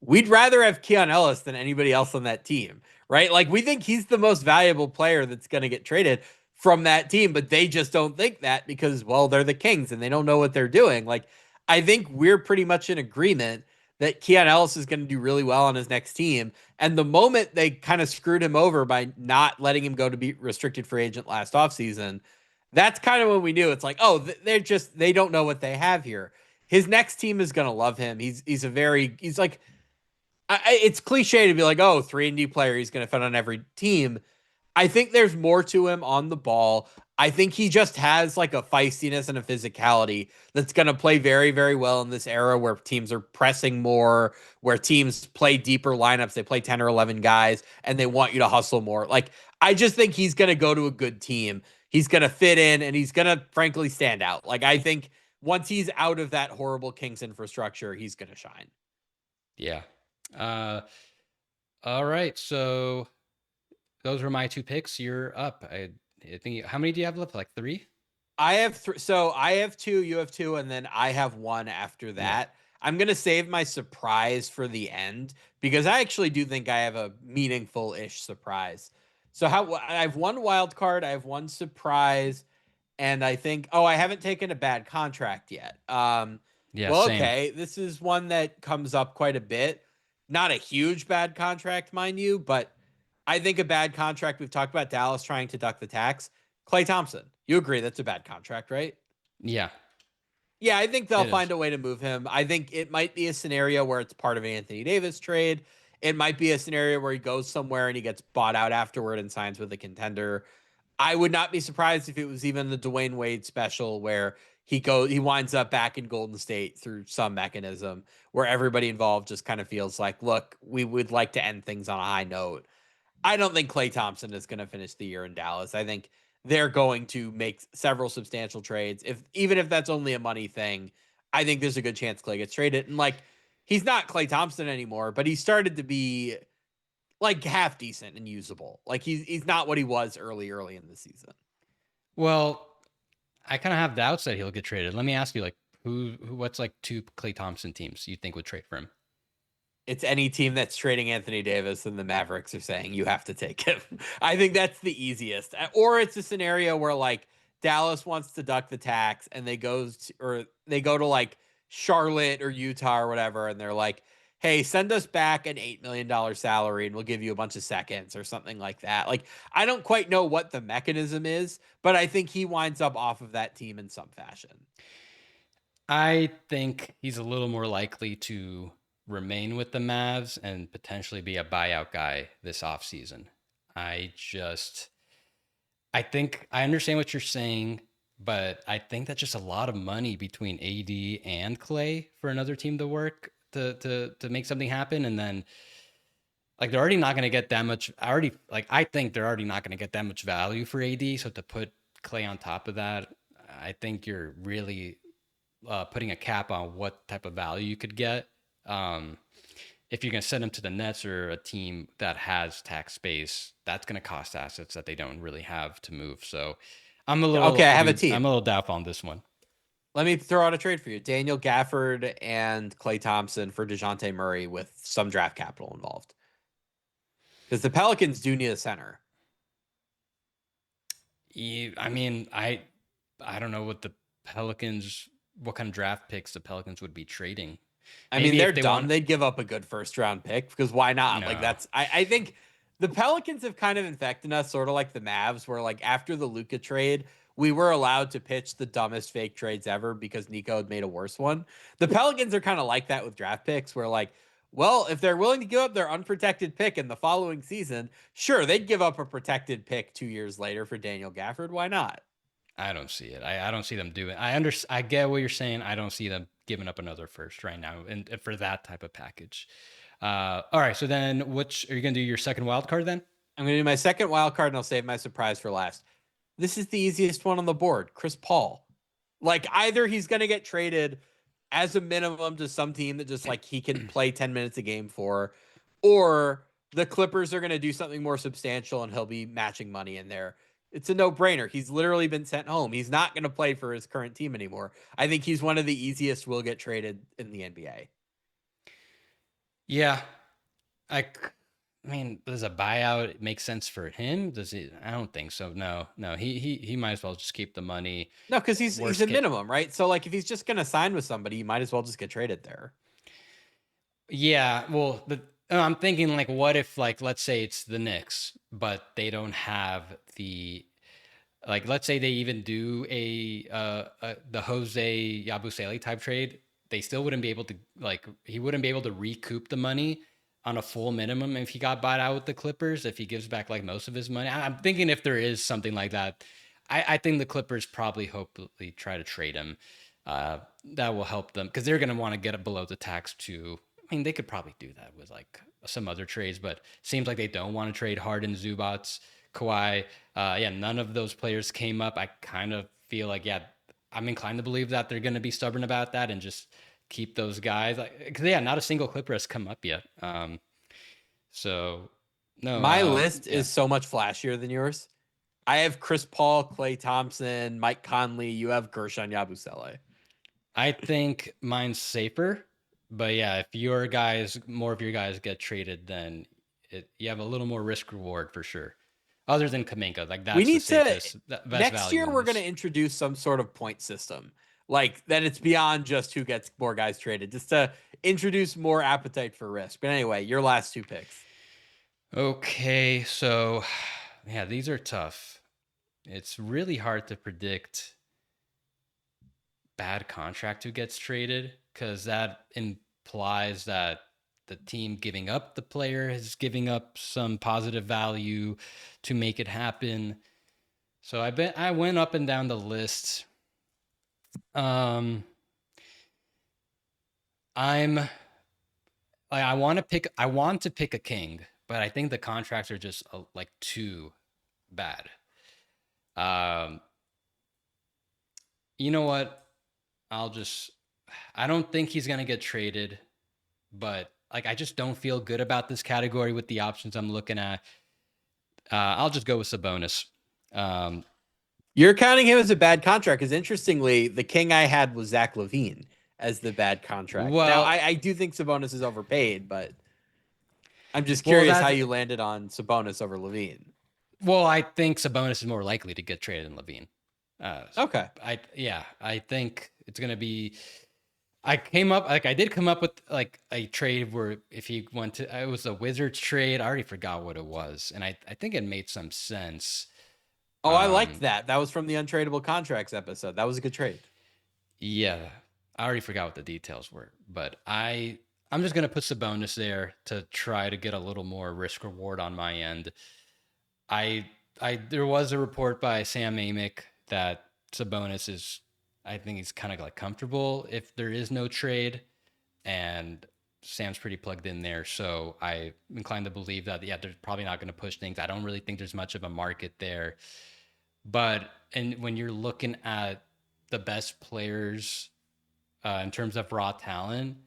We'd rather have Keon Ellis than anybody else on that team, right? Like we think he's the most valuable player that's going to get traded from that team, but they just don't think that because, well, they're the Kings and they don't know what they're doing. Like I think we're pretty much in agreement that Keon Ellis is going to do really well on his next team. And the moment they kind of screwed him over by not letting him go to be restricted free agent last offseason, that's kind of when we knew it's like, oh, they don't know what they have here. His next team is going to love him. He's like, it's cliche to be like, oh, 3-and-D player, he's going to fit on every team. I think there's more to him on the ball. I think he just has like a feistiness and a physicality that's going to play very, very well in this era where teams are pressing more, where teams play deeper lineups. They play 10 or 11 guys and they want you to hustle more. Like, I just think he's going to go to a good team. He's going to fit in and he's going to, frankly, stand out. Like, I think once he's out of that horrible Kings infrastructure, he's going to shine. Yeah. All right. So those were my two picks. You're up. I think, how many do you have left? Like three? I have so I have two, you have two, and then I have one after Yeah. that. I'm gonna save my surprise for the end because I actually do think I have a meaningful-ish surprise. So I have one wild card, I have one surprise, and I think I haven't taken a bad contract yet. Yeah. Well, Same. okay, this is one that comes up quite a bit. Not a huge bad contract, mind you, but I think a bad contract. We've talked about Dallas trying to duck the tax. Klay Thompson, you agree that's a bad contract, right? Yeah. Yeah, I think they'll It is. find a way to move him. I think it might be a scenario where it's part of an Anthony Davis trade. It might be a scenario where he goes somewhere and he gets bought out afterward and signs with a contender. I would not be surprised if it was even the Dwayne Wade special where he winds up back in Golden State through some mechanism where everybody involved just kind of feels like, look, we would like to end things on a high note. I don't think Klay Thompson is going to finish the year in Dallas. I think they're going to make several substantial trades. Even if that's only a money thing, I think there's a good chance Klay gets traded. And like, he's not Klay Thompson anymore, but he started to be like half decent and usable. Like he's not what he was early in the season. Well, I kind of have doubts that he'll get traded. Let me ask you, like, what's like two Klay Thompson teams you think would trade for him? It's any team that's trading Anthony Davis and the Mavericks are saying you have to take him. I think that's the easiest. Or it's a scenario where like Dallas wants to duck the tax and they go to like Charlotte or Utah or whatever and they're like, "Hey, send us back an $8 million salary and we'll give you a bunch of seconds or something like that." Like I don't quite know what the mechanism is, but I think he winds up off of that team in some fashion. I think he's a little more likely to remain with the Mavs and potentially be a buyout guy this offseason. I just, I think I understand what you're saying, but I think that's just a lot of money between AD and Clay for another team to work to make something happen. And then like they're already not going to get that much. I think they're already not going to get that much value for AD. So to put Clay on top of that, I think you're really putting a cap on what type of value you could get. Um, if you're going to send them to the Nets or a team that has tax space, that's going to cost assets that they don't really have to move. So Okay, I have a team. I'm a little doubtful on this one. Let me throw out a trade for you. Daniel Gafford and Klay Thompson for DeJounte Murray with some draft capital involved. Because the Pelicans do need a center. I mean, I don't know what kind of draft picks the Pelicans would be trading. I mean, Maybe they're if they dumb. want, They'd give up a good first round pick because why not? Like no, I think the Pelicans have kind of infected us, sort of like the Mavs, where like after the Luka trade, we were allowed to pitch the dumbest fake trades ever because Nico had made a worse one. The Pelicans are kind of like that with draft picks, where like, well, if they're willing to give up their unprotected pick in the following season, sure, they'd give up a protected pick 2 years later for Daniel Gafford. Why not? I don't see it. I don't see them doing. I get what you're saying. I don't see them giving up another first right now, and for that type of package. All right. So then, which are you gonna do your second wild card then? I'm going to do my second wild card and I'll save my surprise for last. This is the easiest one on the board. Chris Paul. Like either he's going to get traded as a minimum to some team that just like he can play 10 minutes a game for, or the Clippers are going to do something more substantial and he'll be matching money in there. It's a no-brainer. He's literally been sent home. He's not going to play for his current team anymore. I think he's one of the easiest will get traded in the NBA. Yeah, I mean, does a buyout make sense for him? Does he? I don't think so. No. He might as well just keep the money. No, because he's Worst a case, minimum, right? So like if he's just going to sign with somebody, you might as well just get traded there. yeah. Well, I'm thinking like, what if like let's say it's the Knicks, but they don't have the like let's say they even do the Jose Yabusele type trade, they still wouldn't be able to like he wouldn't be able to recoup the money on a full minimum if he got bought out with the Clippers, if he gives back like most of his money. I'm thinking if there is something like that, I think the Clippers probably hopefully try to trade him. That will help them because they're going to want to get it below the tax too. I mean, they could probably do that with like some other trades, but seems like they don't want to trade Harden, Zubats, Kawhi. Yeah, none of those players came up. I kind of feel like, yeah, I'm inclined to believe that they're going to be stubborn about that and just keep those guys. Like, cause yeah, not a single Clipper has come up yet. So no, My list yeah, is so much flashier than yours. I have Chris Paul, Klay Thompson, Mike Conley. You have Gershon Yabusele. I think mine's safer. But yeah, if more of your guys get traded, then you have a little more risk reward for sure. Other than Kaminga, like We that's the need to safest, best next value year. in We're going this. to introduce some sort of point system, like that. It's beyond just who gets more guys traded, just to introduce more appetite for risk. But anyway, your last two picks. Okay, so yeah, these are tough. It's really hard to predict bad contract who gets traded because that implies that the team giving up the player is giving up some positive value to make it happen. So I went up and down the list. Um, I'm I want to pick a king, but I think the contracts are just like too bad. Um, you know what? I'll just I don't think he's gonna get traded, but like I just don't feel good about this category with the options I'm looking at. I'll just go with Sabonis. Um, You're counting him as a bad contract because interestingly, the king I had was Zach LaVine as the bad contract. Now, well, I do think Sabonis is overpaid, but I'm just well curious how that you landed on Sabonis over LaVine. well I think Sabonis is more likely to get traded than Levine. Uh, Okay. I think it's gonna be. I did come up with like a trade where if he went to it was a Wizards trade. I already forgot what it was, and I think it made some sense. Oh, I liked Um, that. That was from the untradeable contracts episode. That was a good trade. yeah, I already forgot what the details were, but I'm just gonna put Sabonis there to try to get a little more risk reward on my end. I I there was a report by Sam Amick that Sabonis is I think he's kind of like comfortable if there is no trade, and Sam's pretty plugged in there. So I'm inclined to believe that yeah, they're probably not going to push things. I don't really think there's much of a market there. But and when you're looking at the best players in terms of raw talent,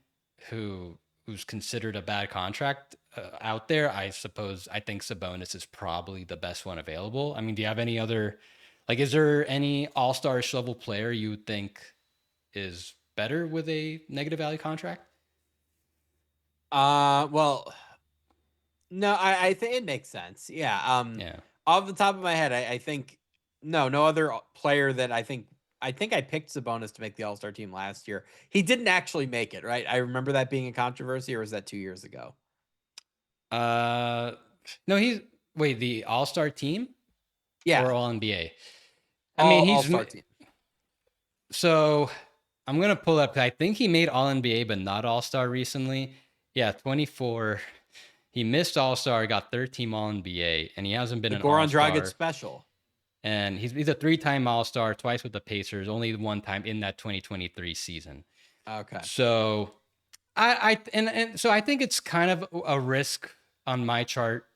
who's considered a bad contract out there, I think Sabonis is probably the best one available. I mean, do you have any other like? Is there any All Star level player you would think is better with a negative value contract? Well, no, I think it makes sense. Yeah. Yeah. Off the top of my head, I think no other player that I think I picked Sabonis to make the All Star team last year. He didn't actually make it, right? I remember that being a controversy, or was that 2 years ago? Uh, no, he's wait the All Star team Yeah, or All NBA. I mean, All he's Star team. so I'm gonna pull up. I think he made All NBA, but not All Star recently. Yeah, 24. He missed All Star, got third team All NBA, and he hasn't been The an All Goran Dragic Star. special. And he's a 3-time All Star, twice with the Pacers, only one time in that 2023 season. Okay. So and so I think it's kind of a risk on my chart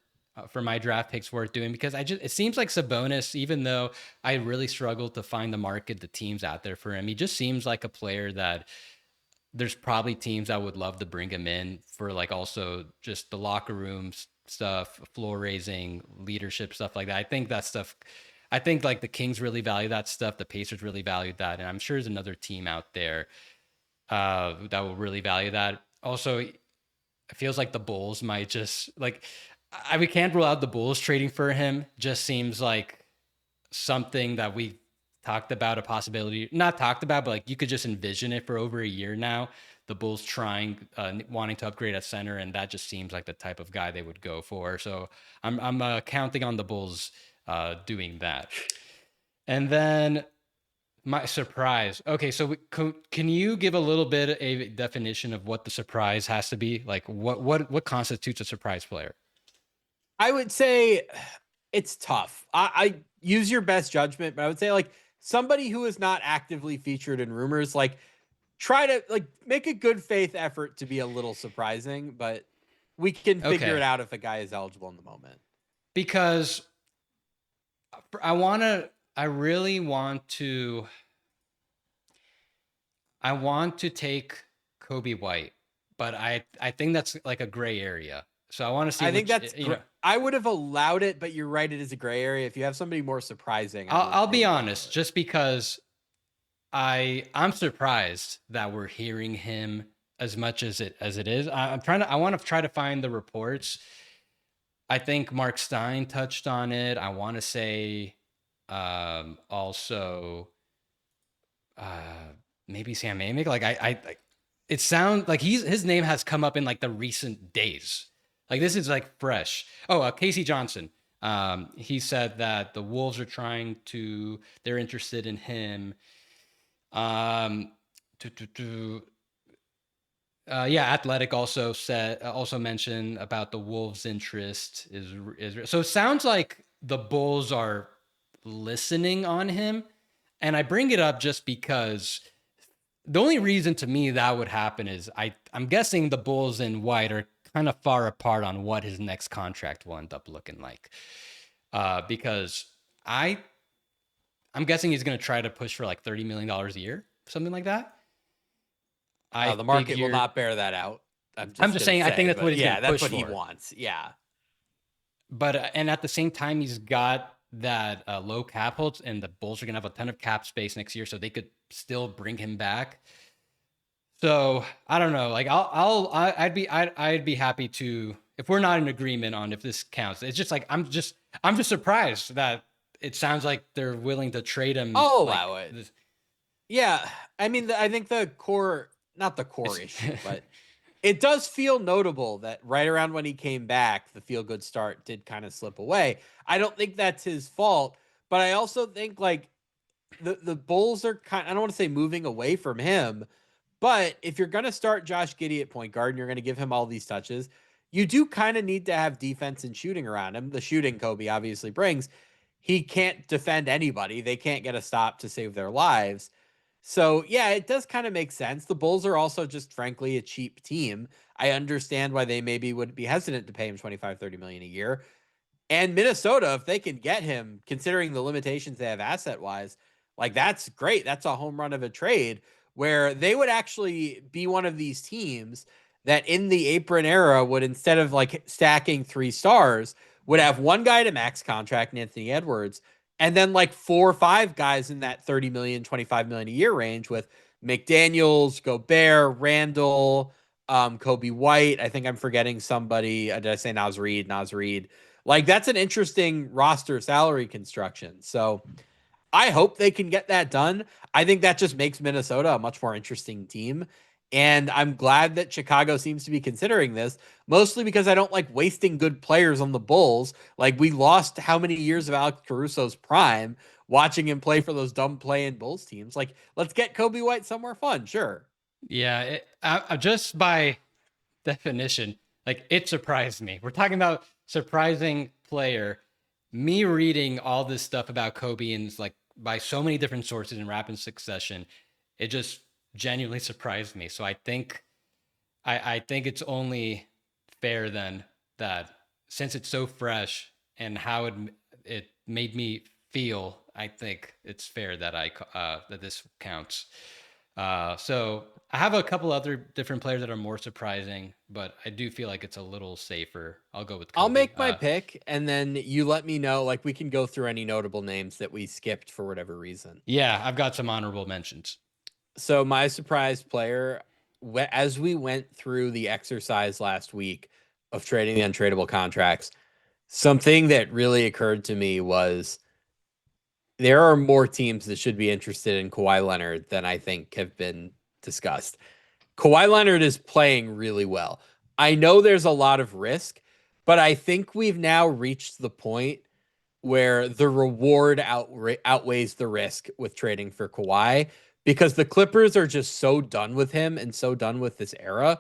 for my draft picks worth doing because it seems like Sabonis, even though I really struggled to find the market, the teams out there for him, he just seems like a player that there's probably teams that would love to bring him in for like also just the locker room stuff, floor raising, leadership stuff like that. I think that stuff. I think like the Kings really value that stuff. The Pacers really value that, and I'm sure there's another team out there that will really value that. Also, it feels like the Bulls might just like. We can't rule out the Bulls trading for him. Just seems like something that we talked about, a possibility, not talked about, but like you could just envision it for over a year now. The Bulls trying, wanting to upgrade at center, and that just seems like the type of guy they would go for. So I'm counting on the Bulls doing that. And then my surprise. Okay, so can you give a little bit a definition of what the surprise has to be? Like what constitutes a surprise player? I would say it's tough. I use your best judgment, but I would say like somebody who is not actively featured in rumors, like try to like make a good faith effort to be a little surprising, but we can figure it Okay, out if a guy is eligible in the moment. because I want to. I really want to. I want to take Kobe White, but I think that's like a gray area. So I want to see I think which that's I would have allowed it, but you're right, it is a gray area. If you have somebody more surprising, I would I'll be maybe go for honest, it. just because I'm surprised that we're hearing him as much as it is. I want to try to find the reports. I think Mark Stein touched on it. I want to say also maybe Sam Amick. Like it sounds like his name has come up in like the recent days. Like this is like fresh. Oh, Casey Johnson. He said that the Wolves are they're interested in him. Um, to, to, to, yeah, Athletic also mentioned about the Wolves' interest is so it sounds like the Bulls are listening on him, and I bring it up just because the only reason to me that would happen is I'm guessing the Bulls and White are kind of far apart on what his next contract will end up looking like. Because I I'm guessing he's going to try to push for like $30 million a year, something like that. I The market will figure not bear that out. I'm I'm just just gonna saying I think say, that's what but he's going yeah, to that's push what he for. wants. Yeah. But and at the same time, he's got that low cap holds, and the Bulls are going to have a ton of cap space next year, so they could still bring him back. So I don't know. Like I'd be happy to if we're not in agreement on if this counts. It's just like I'm just surprised that it sounds like they're willing to trade him I'll like allow it. this. Yeah. I mean, I think the core, not the core It's, issue, but it does feel notable that right around when he came back, the feel good start did kind of slip away. I don't think that's his fault, but I also think like the Bulls are kind, I don't want to say moving away from him, but if you're going to start Josh Giddey at point guard and you're going to give him all these touches, you do kind of need to have defense and shooting around him. The shooting Kobe obviously brings. He can't defend anybody. They can't get a stop to save their lives. So, yeah, it does kind of make sense. The Bulls are also just frankly a cheap team. I understand why they maybe would be hesitant to pay him 25, 30 million a year. And Minnesota, if they can get him, considering the limitations they have asset wise, like that's great. That's a home run of a trade where they would actually be one of these teams that in the Apron era would, instead of like stacking 3 stars, would have one guy to max contract, Anthony Edwards, and then like 4 or 5 guys in that 30 million, 25 million a year range with McDaniels, Gobert, Randall, Kobe White. I think I'm forgetting somebody. Did I say Naz Reid? Naz Reid. Like that's an interesting roster salary construction. So I hope they can get that done. I think that just makes Minnesota a much more interesting team. And I'm glad that Chicago seems to be considering this, mostly because I don't like wasting good players on the Bulls. Like we lost how many years of Alex Caruso's prime watching him play for those dumb play-in Bulls teams. Like, let's get Kobe White somewhere fun. Sure. yeah, just by definition, like it surprised me. We're talking about surprising player. Me reading all this stuff about Kobe and like by so many different sources in rapid succession, it just genuinely surprised me. So I think it's only fair then that since it's so fresh and how it made me feel, I think it's fair that that this counts. So I have a couple other different players that are more surprising, but I do feel like it's a little safer. I'll go with I'll Kobe. make my pick, and then you let me know. Like, we can go through any notable names that we skipped for whatever reason. Yeah, I've got some honorable mentions. So my surprise player, as we went through the exercise last week of trading the untradeable contracts, something that really occurred to me was there are more teams that should be interested in Kawhi Leonard than I think have been discussed. Kawhi Leonard is playing really well. I know there's a lot of risk, but I think we've now reached the point where the reward outweighs the risk with trading for Kawhi, because the Clippers are just so done with him and so done with this era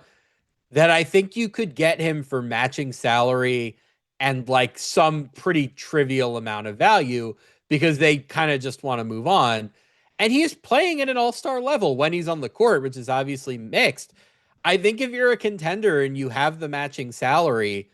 that I think you could get him for matching salary and like some pretty trivial amount of value, because they kind of just want to move on. And he is playing at an all-star level when he's on the court, which is obviously mixed. I think if you're a contender and you have the matching salary,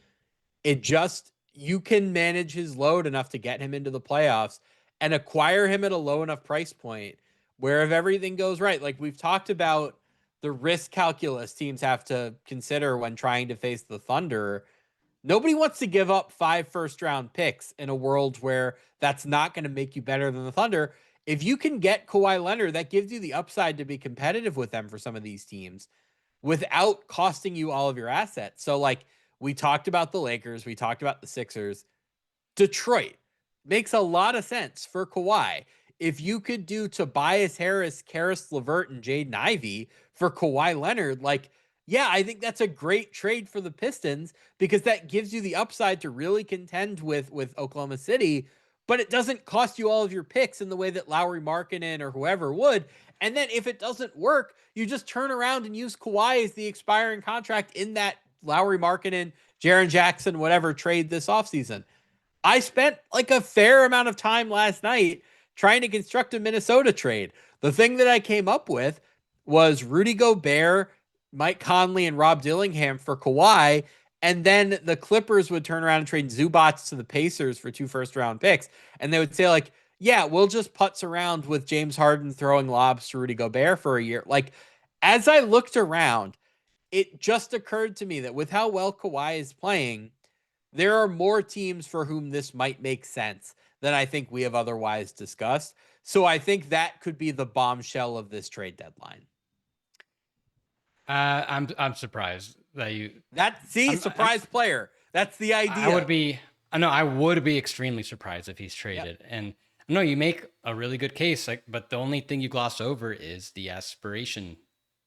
it just, you can manage his load enough to get him into the playoffs and acquire him at a low enough price point where if everything goes right, like we've talked about the risk calculus teams have to consider when trying to face the Thunder. Nobody wants to give up 5 first-round picks in a world where that's not going to make you better than the Thunder. If you can get Kawhi Leonard, that gives you the upside to be competitive with them for some of these teams without costing you all of your assets. So, like, we talked about the Lakers, we talked about the Sixers. Detroit makes a lot of sense for Kawhi. If you could do Tobias Harris, Karis LeVert, and Jaden Ivey for Kawhi Leonard, like, yeah, I think that's a great trade for the Pistons, because that gives you the upside to really contend with Oklahoma City, but it doesn't cost you all of your picks in the way that Lowry Markkanen or whoever would. And then if it doesn't work, you just turn around and use Kawhi as the expiring contract in that Lowry Markkanen, Jaren Jackson, whatever trade this offseason. I spent like a fair amount of time last night trying to construct a Minnesota trade. The thing that I came up with was Rudy Gobert, Mike Conley, and Rob Dillingham for Kawhi. And then the Clippers would turn around and trade Zubats to the Pacers for 2 first-round picks. And they would say, like, yeah, we'll just putz around with James Harden throwing lobs to Rudy Gobert for a year. Like, as I looked around, it just occurred to me that with how well Kawhi is playing, there are more teams for whom this might make sense than I think we have otherwise discussed. So I think that could be the bombshell of this trade deadline. I'm surprised that you. Surprise player. That's the idea. I would be. No, I would be extremely surprised if he's traded. Yep. And no, you make a really good case. Like, but the only thing you gloss over is the aspiration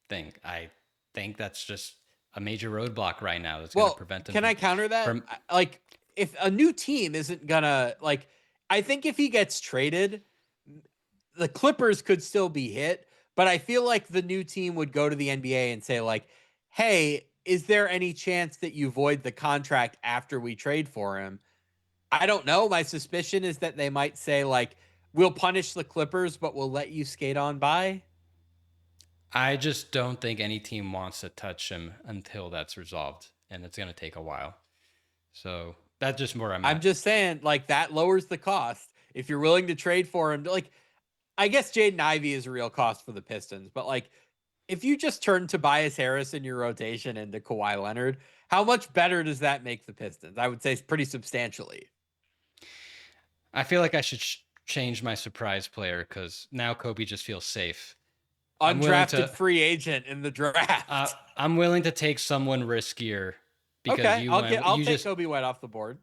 thing. I think that's just a major roadblock right now that's going to prevent him. Can I counter that? Like, if a new team isn't gonna, like, I think if he gets traded, the Clippers could still be hit, but I feel like the new team would go to the NBA and say, like, hey, is there any chance that you void the contract after we trade for him? I don't know. My suspicion is that they might say, like, we'll punish the Clippers, but we'll let you skate on by. I just don't think any team wants to touch him until that's resolved, and it's going to take a while. So that's just where I'm just saying, like, that lowers the cost. If you're willing to trade for him, like, I guess Jaden Ivey is a real cost for the Pistons, but, like, if you just turn Tobias Harris in your rotation into Kawhi Leonard, how much better does that make the Pistons? I would say pretty substantially. I feel like I should change my surprise player, because now Kobe just feels safe. Undrafted free agent in the draft. I'm willing to take someone riskier, because I'll take Kobe White off the board.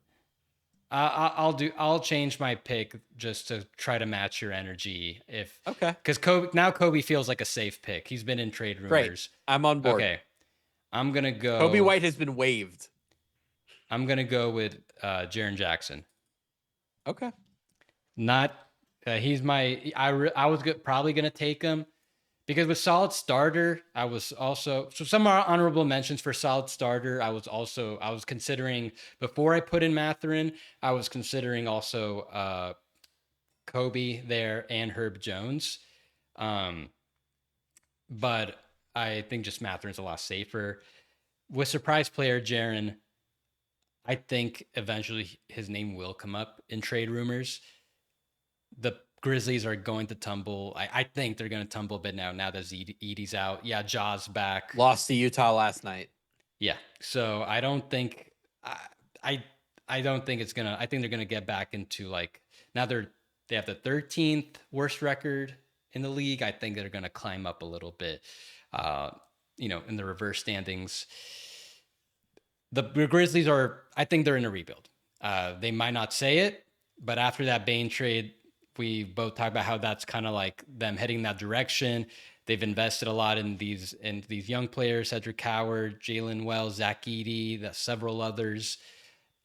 I'll change my pick just to try to match your energy. Because Kobe feels like a safe pick. He's been in trade rumors. Great. I'm on board. Okay, I'm gonna go. Kobe White has been waived. I'm gonna go with Jaren Jackson. Okay. Not he's my. I was probably gonna take him, because with solid starter, I was also, so some honorable mentions for solid starter. I was considering, before I put in Mathurin, I was considering also Kobe there and Herb Jones. But I think just Mathurin's a lot safer. With surprise player Jaren, I think eventually his name will come up in trade rumors. The Grizzlies are going to tumble. I think they're going to tumble a bit now that Edie's out. Yeah, Ja's back. Lost to Utah last night. Yeah. So I don't think I I don't think it's gonna. I think they're gonna get back into like now they have the 13th worst record in the league. I think they're gonna climb up a little bit. Uh, in the reverse standings. The Grizzlies are. I think they're in a rebuild. They might not say it, but after that Bane trade, we both talked about how that's kind of like them heading in that direction. They've invested a lot in these young players: Cedric Howard, Jalen Wells, Zach Edey, several others.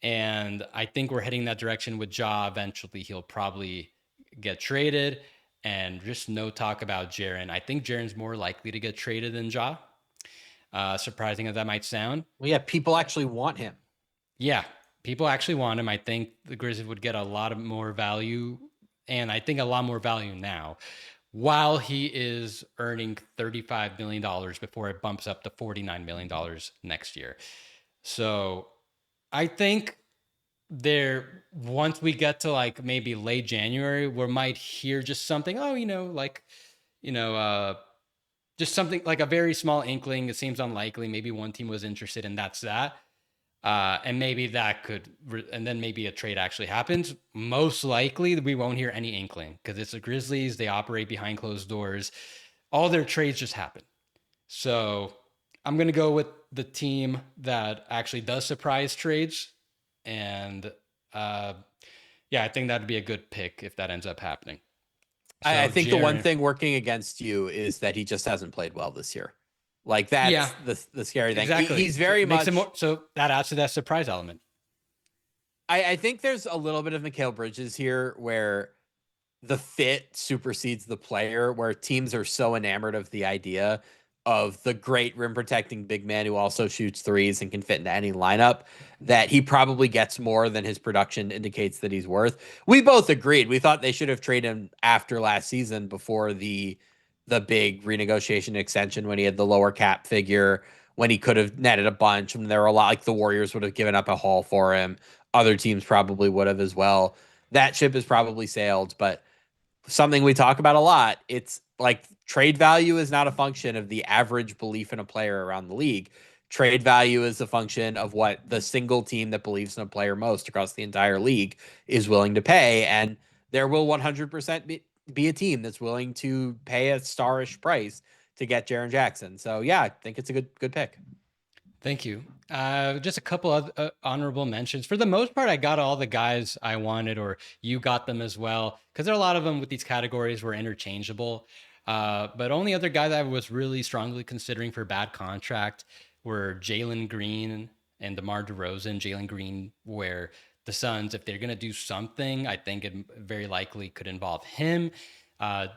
And I think we're heading that direction with Ja. Eventually, he'll probably get traded. And just no talk about Jaren. I think Jaren's more likely to get traded than Ja. Surprising as that might sound. Well, yeah, people actually want him. Yeah, people actually want him. I think the Grizzlies would get a lot of more value, and I think a lot more value now, while he is earning $35 million before it bumps up to $49 million next year. So I think once we get to like maybe late January, we might hear just something, just something like a very small inkling. It seems unlikely. Maybe one team was interested, and that's that. And maybe and then maybe a trade actually happens. Most likely, we won't hear any inkling because it's the Grizzlies. They operate behind closed doors. All their trades just happen. So I'm going to go with the team that actually does surprise trades. And I think that'd be a good pick if that ends up happening. So I think the one thing working against you is that he just hasn't played well this year. Like that's the scary thing. Exactly. He's very much so that adds to that surprise element. I think there's a little bit of Mikal Bridges here where the fit supersedes the player, where teams are so enamored of the idea of the great rim protecting big man who also shoots threes and can fit into any lineup that he probably gets more than his production indicates that he's worth. We both agreed. We thought they should have traded him after last season before the big renegotiation extension when he had the lower cap figure, when he could have netted a bunch. And there were a lot like the Warriors would have given up a haul for him. Other teams probably would have as well. That ship has probably sailed, but something we talk about a lot. It's like trade value is not a function of the average belief in a player around the league. Trade value is a function of what the single team that believes in a player most across the entire league is willing to pay. And there will 100% be a team that's willing to pay a starish price to get Jaren Jackson. So yeah, I think it's a good pick. Thank you. Just a couple of honorable mentions. For the most part, I got all the guys I wanted, or you got them as well, because there are a lot of them with these categories were interchangeable. But only other guys I was really strongly considering for bad contract were Jalen Green and DeMar DeRozan. Jalen Green, where the Suns, if they're going to do something, I think it very likely could involve him.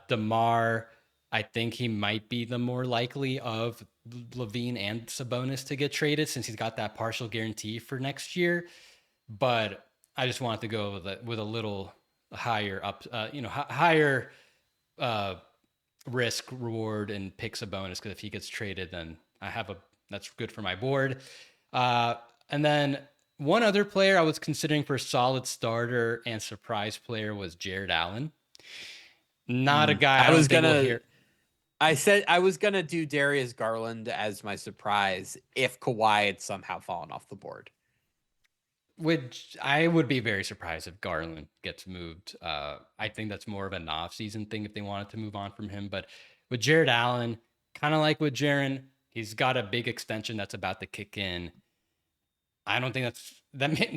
DeMar, I think he might be the more likely of Levine and Sabonis to get traded since he's got that partial guarantee for next year. But I just wanted to go with a little higher higher risk reward and pick Sabonis, because if he gets traded, then that's good for my board. And then one other player I was considering for solid starter and surprise player was Jared Allen. Not a guy I said I was gonna do Darius Garland as my surprise if Kawhi had somehow fallen off the board. Which I would be very surprised if Garland gets moved. I think that's more of an off-season thing if they wanted to move on from him. But with Jared Allen, kind of like with Jaren, he's got a big extension that's about to kick in. I don't think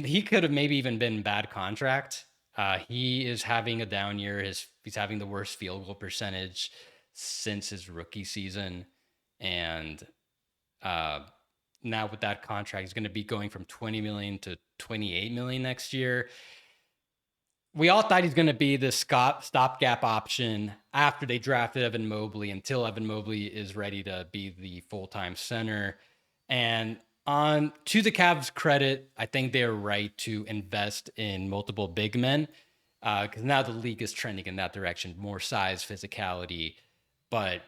he could have maybe even been bad contract. He is having a down year. He's having the worst field goal percentage since his rookie season. And now with that contract, he's going to be going from 20 million to 28 million next year. We all thought he's going to be the stopgap option after they drafted Evan Mobley, until Evan Mobley is ready to be the full-time center. And to the Cavs' credit, I think they're right to invest in multiple big men, because now the league is trending in that direction, more size, physicality. But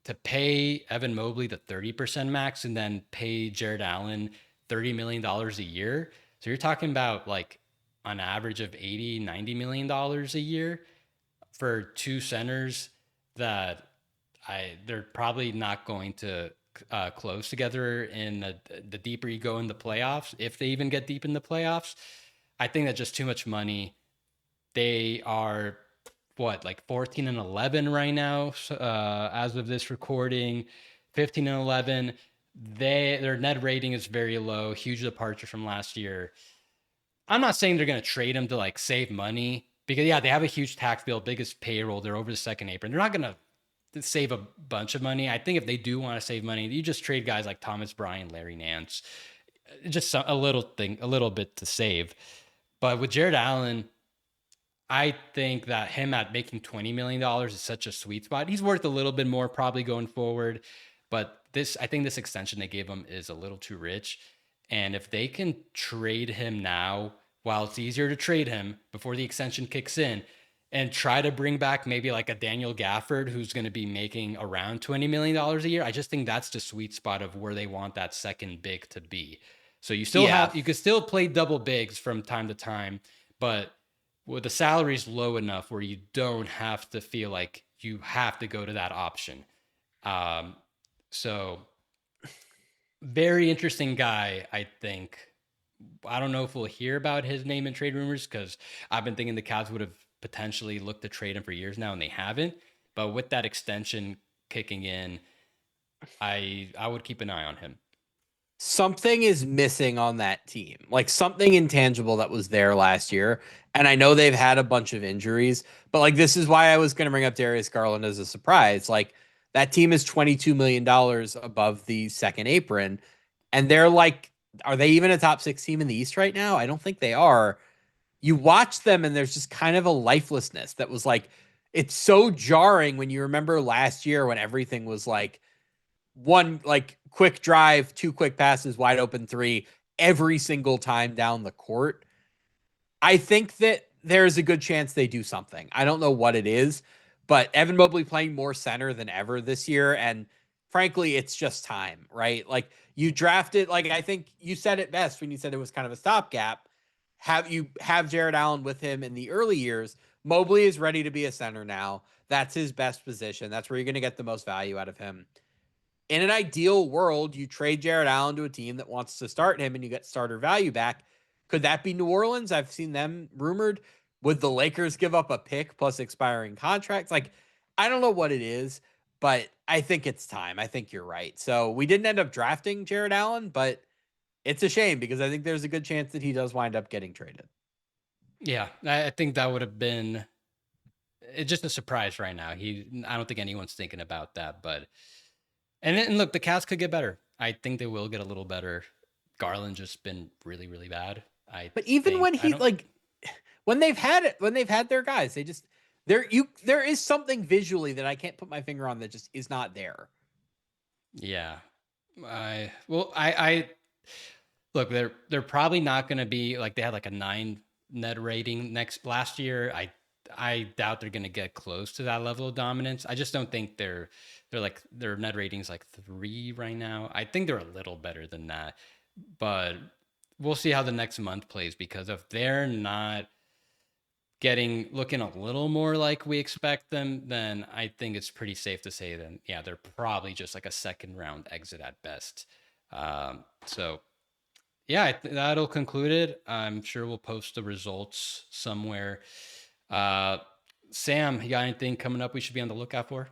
to pay Evan Mobley the 30% max and then pay Jared Allen $30 million a year. So you're talking about like an average of $80, $90 million a year. for two centers that they're probably not going to close together in the deeper you go in the playoffs, if they even get deep in the playoffs. I think that's just too much money. They are what, like 14 and 11 right now, as of this recording, 15 and 11. Their net rating is very low, huge departure from last year. I'm not saying they're going to trade him to like save money because yeah, they have a huge tax bill, biggest payroll. They're over the second apron. They're not going to save a bunch of money. I think if they do want to save money, you just trade guys like Thomas Bryant, Larry Nance, just a little thing, a little bit to save. But with Jared Allen, I think that him at making $20 million is such a sweet spot. He's worth a little bit more probably going forward, but I think this extension they gave him is a little too rich. And if they can trade him now, while it's easier to trade him before the extension kicks in, and try to bring back maybe like a Daniel Gafford who's going to be making around $20 million a year, I just think that's the sweet spot of where they want that second big to be. So you could still play double bigs from time to time, but well, the salary's low enough where you don't have to feel like you have to go to that option. Um, so very interesting guy, I think. I don't know if we'll hear about his name in trade rumors because I've been thinking the Cavs would have potentially looked to trade him for years now and they haven't. But with that extension kicking in, I would keep an eye on him. Something is missing on that team, like something intangible that was there last year. And I know they've had a bunch of injuries, but like this is why I was going to bring up Darius Garland as a surprise. Like that team is $22 million above the second apron. And they're like, are they even a top six team in the East right now? I don't think they are. You watch them and there's just kind of a lifelessness that was like, it's so jarring when you remember last year when everything was like, one like quick drive, two quick passes, wide open three every single time down the court. I think that there's a good chance they do something. I don't know what it is, but Evan Mobley playing more center than ever this year. And frankly, it's just time, right? Like you drafted, like I think you said it best when you said it was kind of a stopgap. Have Jared Allen with him in the early years. Mobley is ready to be a center now. That's his best position. That's where you're going to get the most value out of him. In an ideal world, you trade Jared Allen to a team that wants to start him and you get starter value back. Could that be New Orleans? I've seen them rumored. Would the Lakers give up a pick plus expiring contracts? Like, I don't know what it is, but I think it's time. I think you're right. So we didn't end up drafting Jared Allen, but it's a shame because I think there's a good chance that he does wind up getting traded. Yeah, I think that would have been it's just a surprise right now. I don't think anyone's thinking about that, but and look, the Cavs could get better. I think they will get a little better. Garland just been really, really bad. But even when he like when they've had their guys, they just there is something visually that I can't put my finger on that just is not there. Yeah. I look, they're probably not going to be like they had like a 9 net rating last year. I doubt they're going to get close to that level of dominance. I just don't think they're like their net ratings like 3 right now. I think they're a little better than that. But we'll see how the next month plays because if they're not looking a little more like we expect them, then I think it's pretty safe to say that yeah, they're probably just like a second round exit at best. So yeah, that'll conclude it. I'm sure we'll post the results somewhere. Sam, you got anything coming up we should be on the lookout for?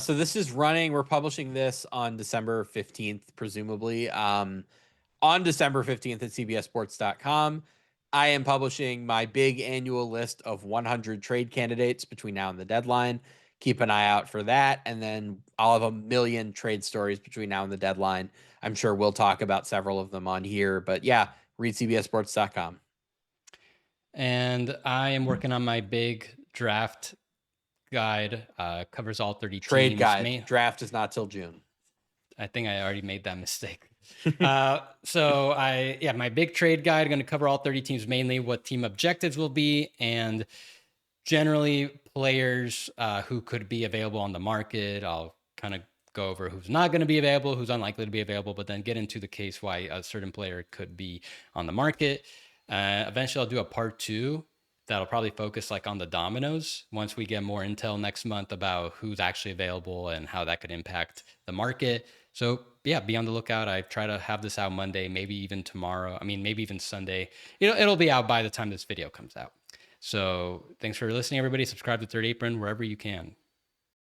So this is running. We're publishing this on December 15th, presumably. On December 15th at cbssports.com. I am publishing my big annual list of 100 trade candidates between now and the deadline. Keep an eye out for that. And then I'll have a million trade stories between now and the deadline. I'm sure we'll talk about several of them on here. But yeah, read cbssports.com. And I am working on my big draft guide. Covers all 30 Trade teams. guide. Draft is not till June. I think I already made that mistake. So my big trade guide going to cover all 30 teams, mainly what team objectives will be and generally players who could be available on the market. I'll kind of go over who's not going to be available, who's unlikely to be available, but then get into the case why a certain player could be on the market. Eventually I'll do a part 2 that'll probably focus like on the dominoes once we get more intel next month about who's actually available and how that could impact the market. So yeah, be on the lookout. I try to have this out Monday, maybe even tomorrow. I mean, maybe even Sunday. It'll be out by the time this video comes out. So thanks for listening, everybody. Subscribe to Third Apron wherever you can.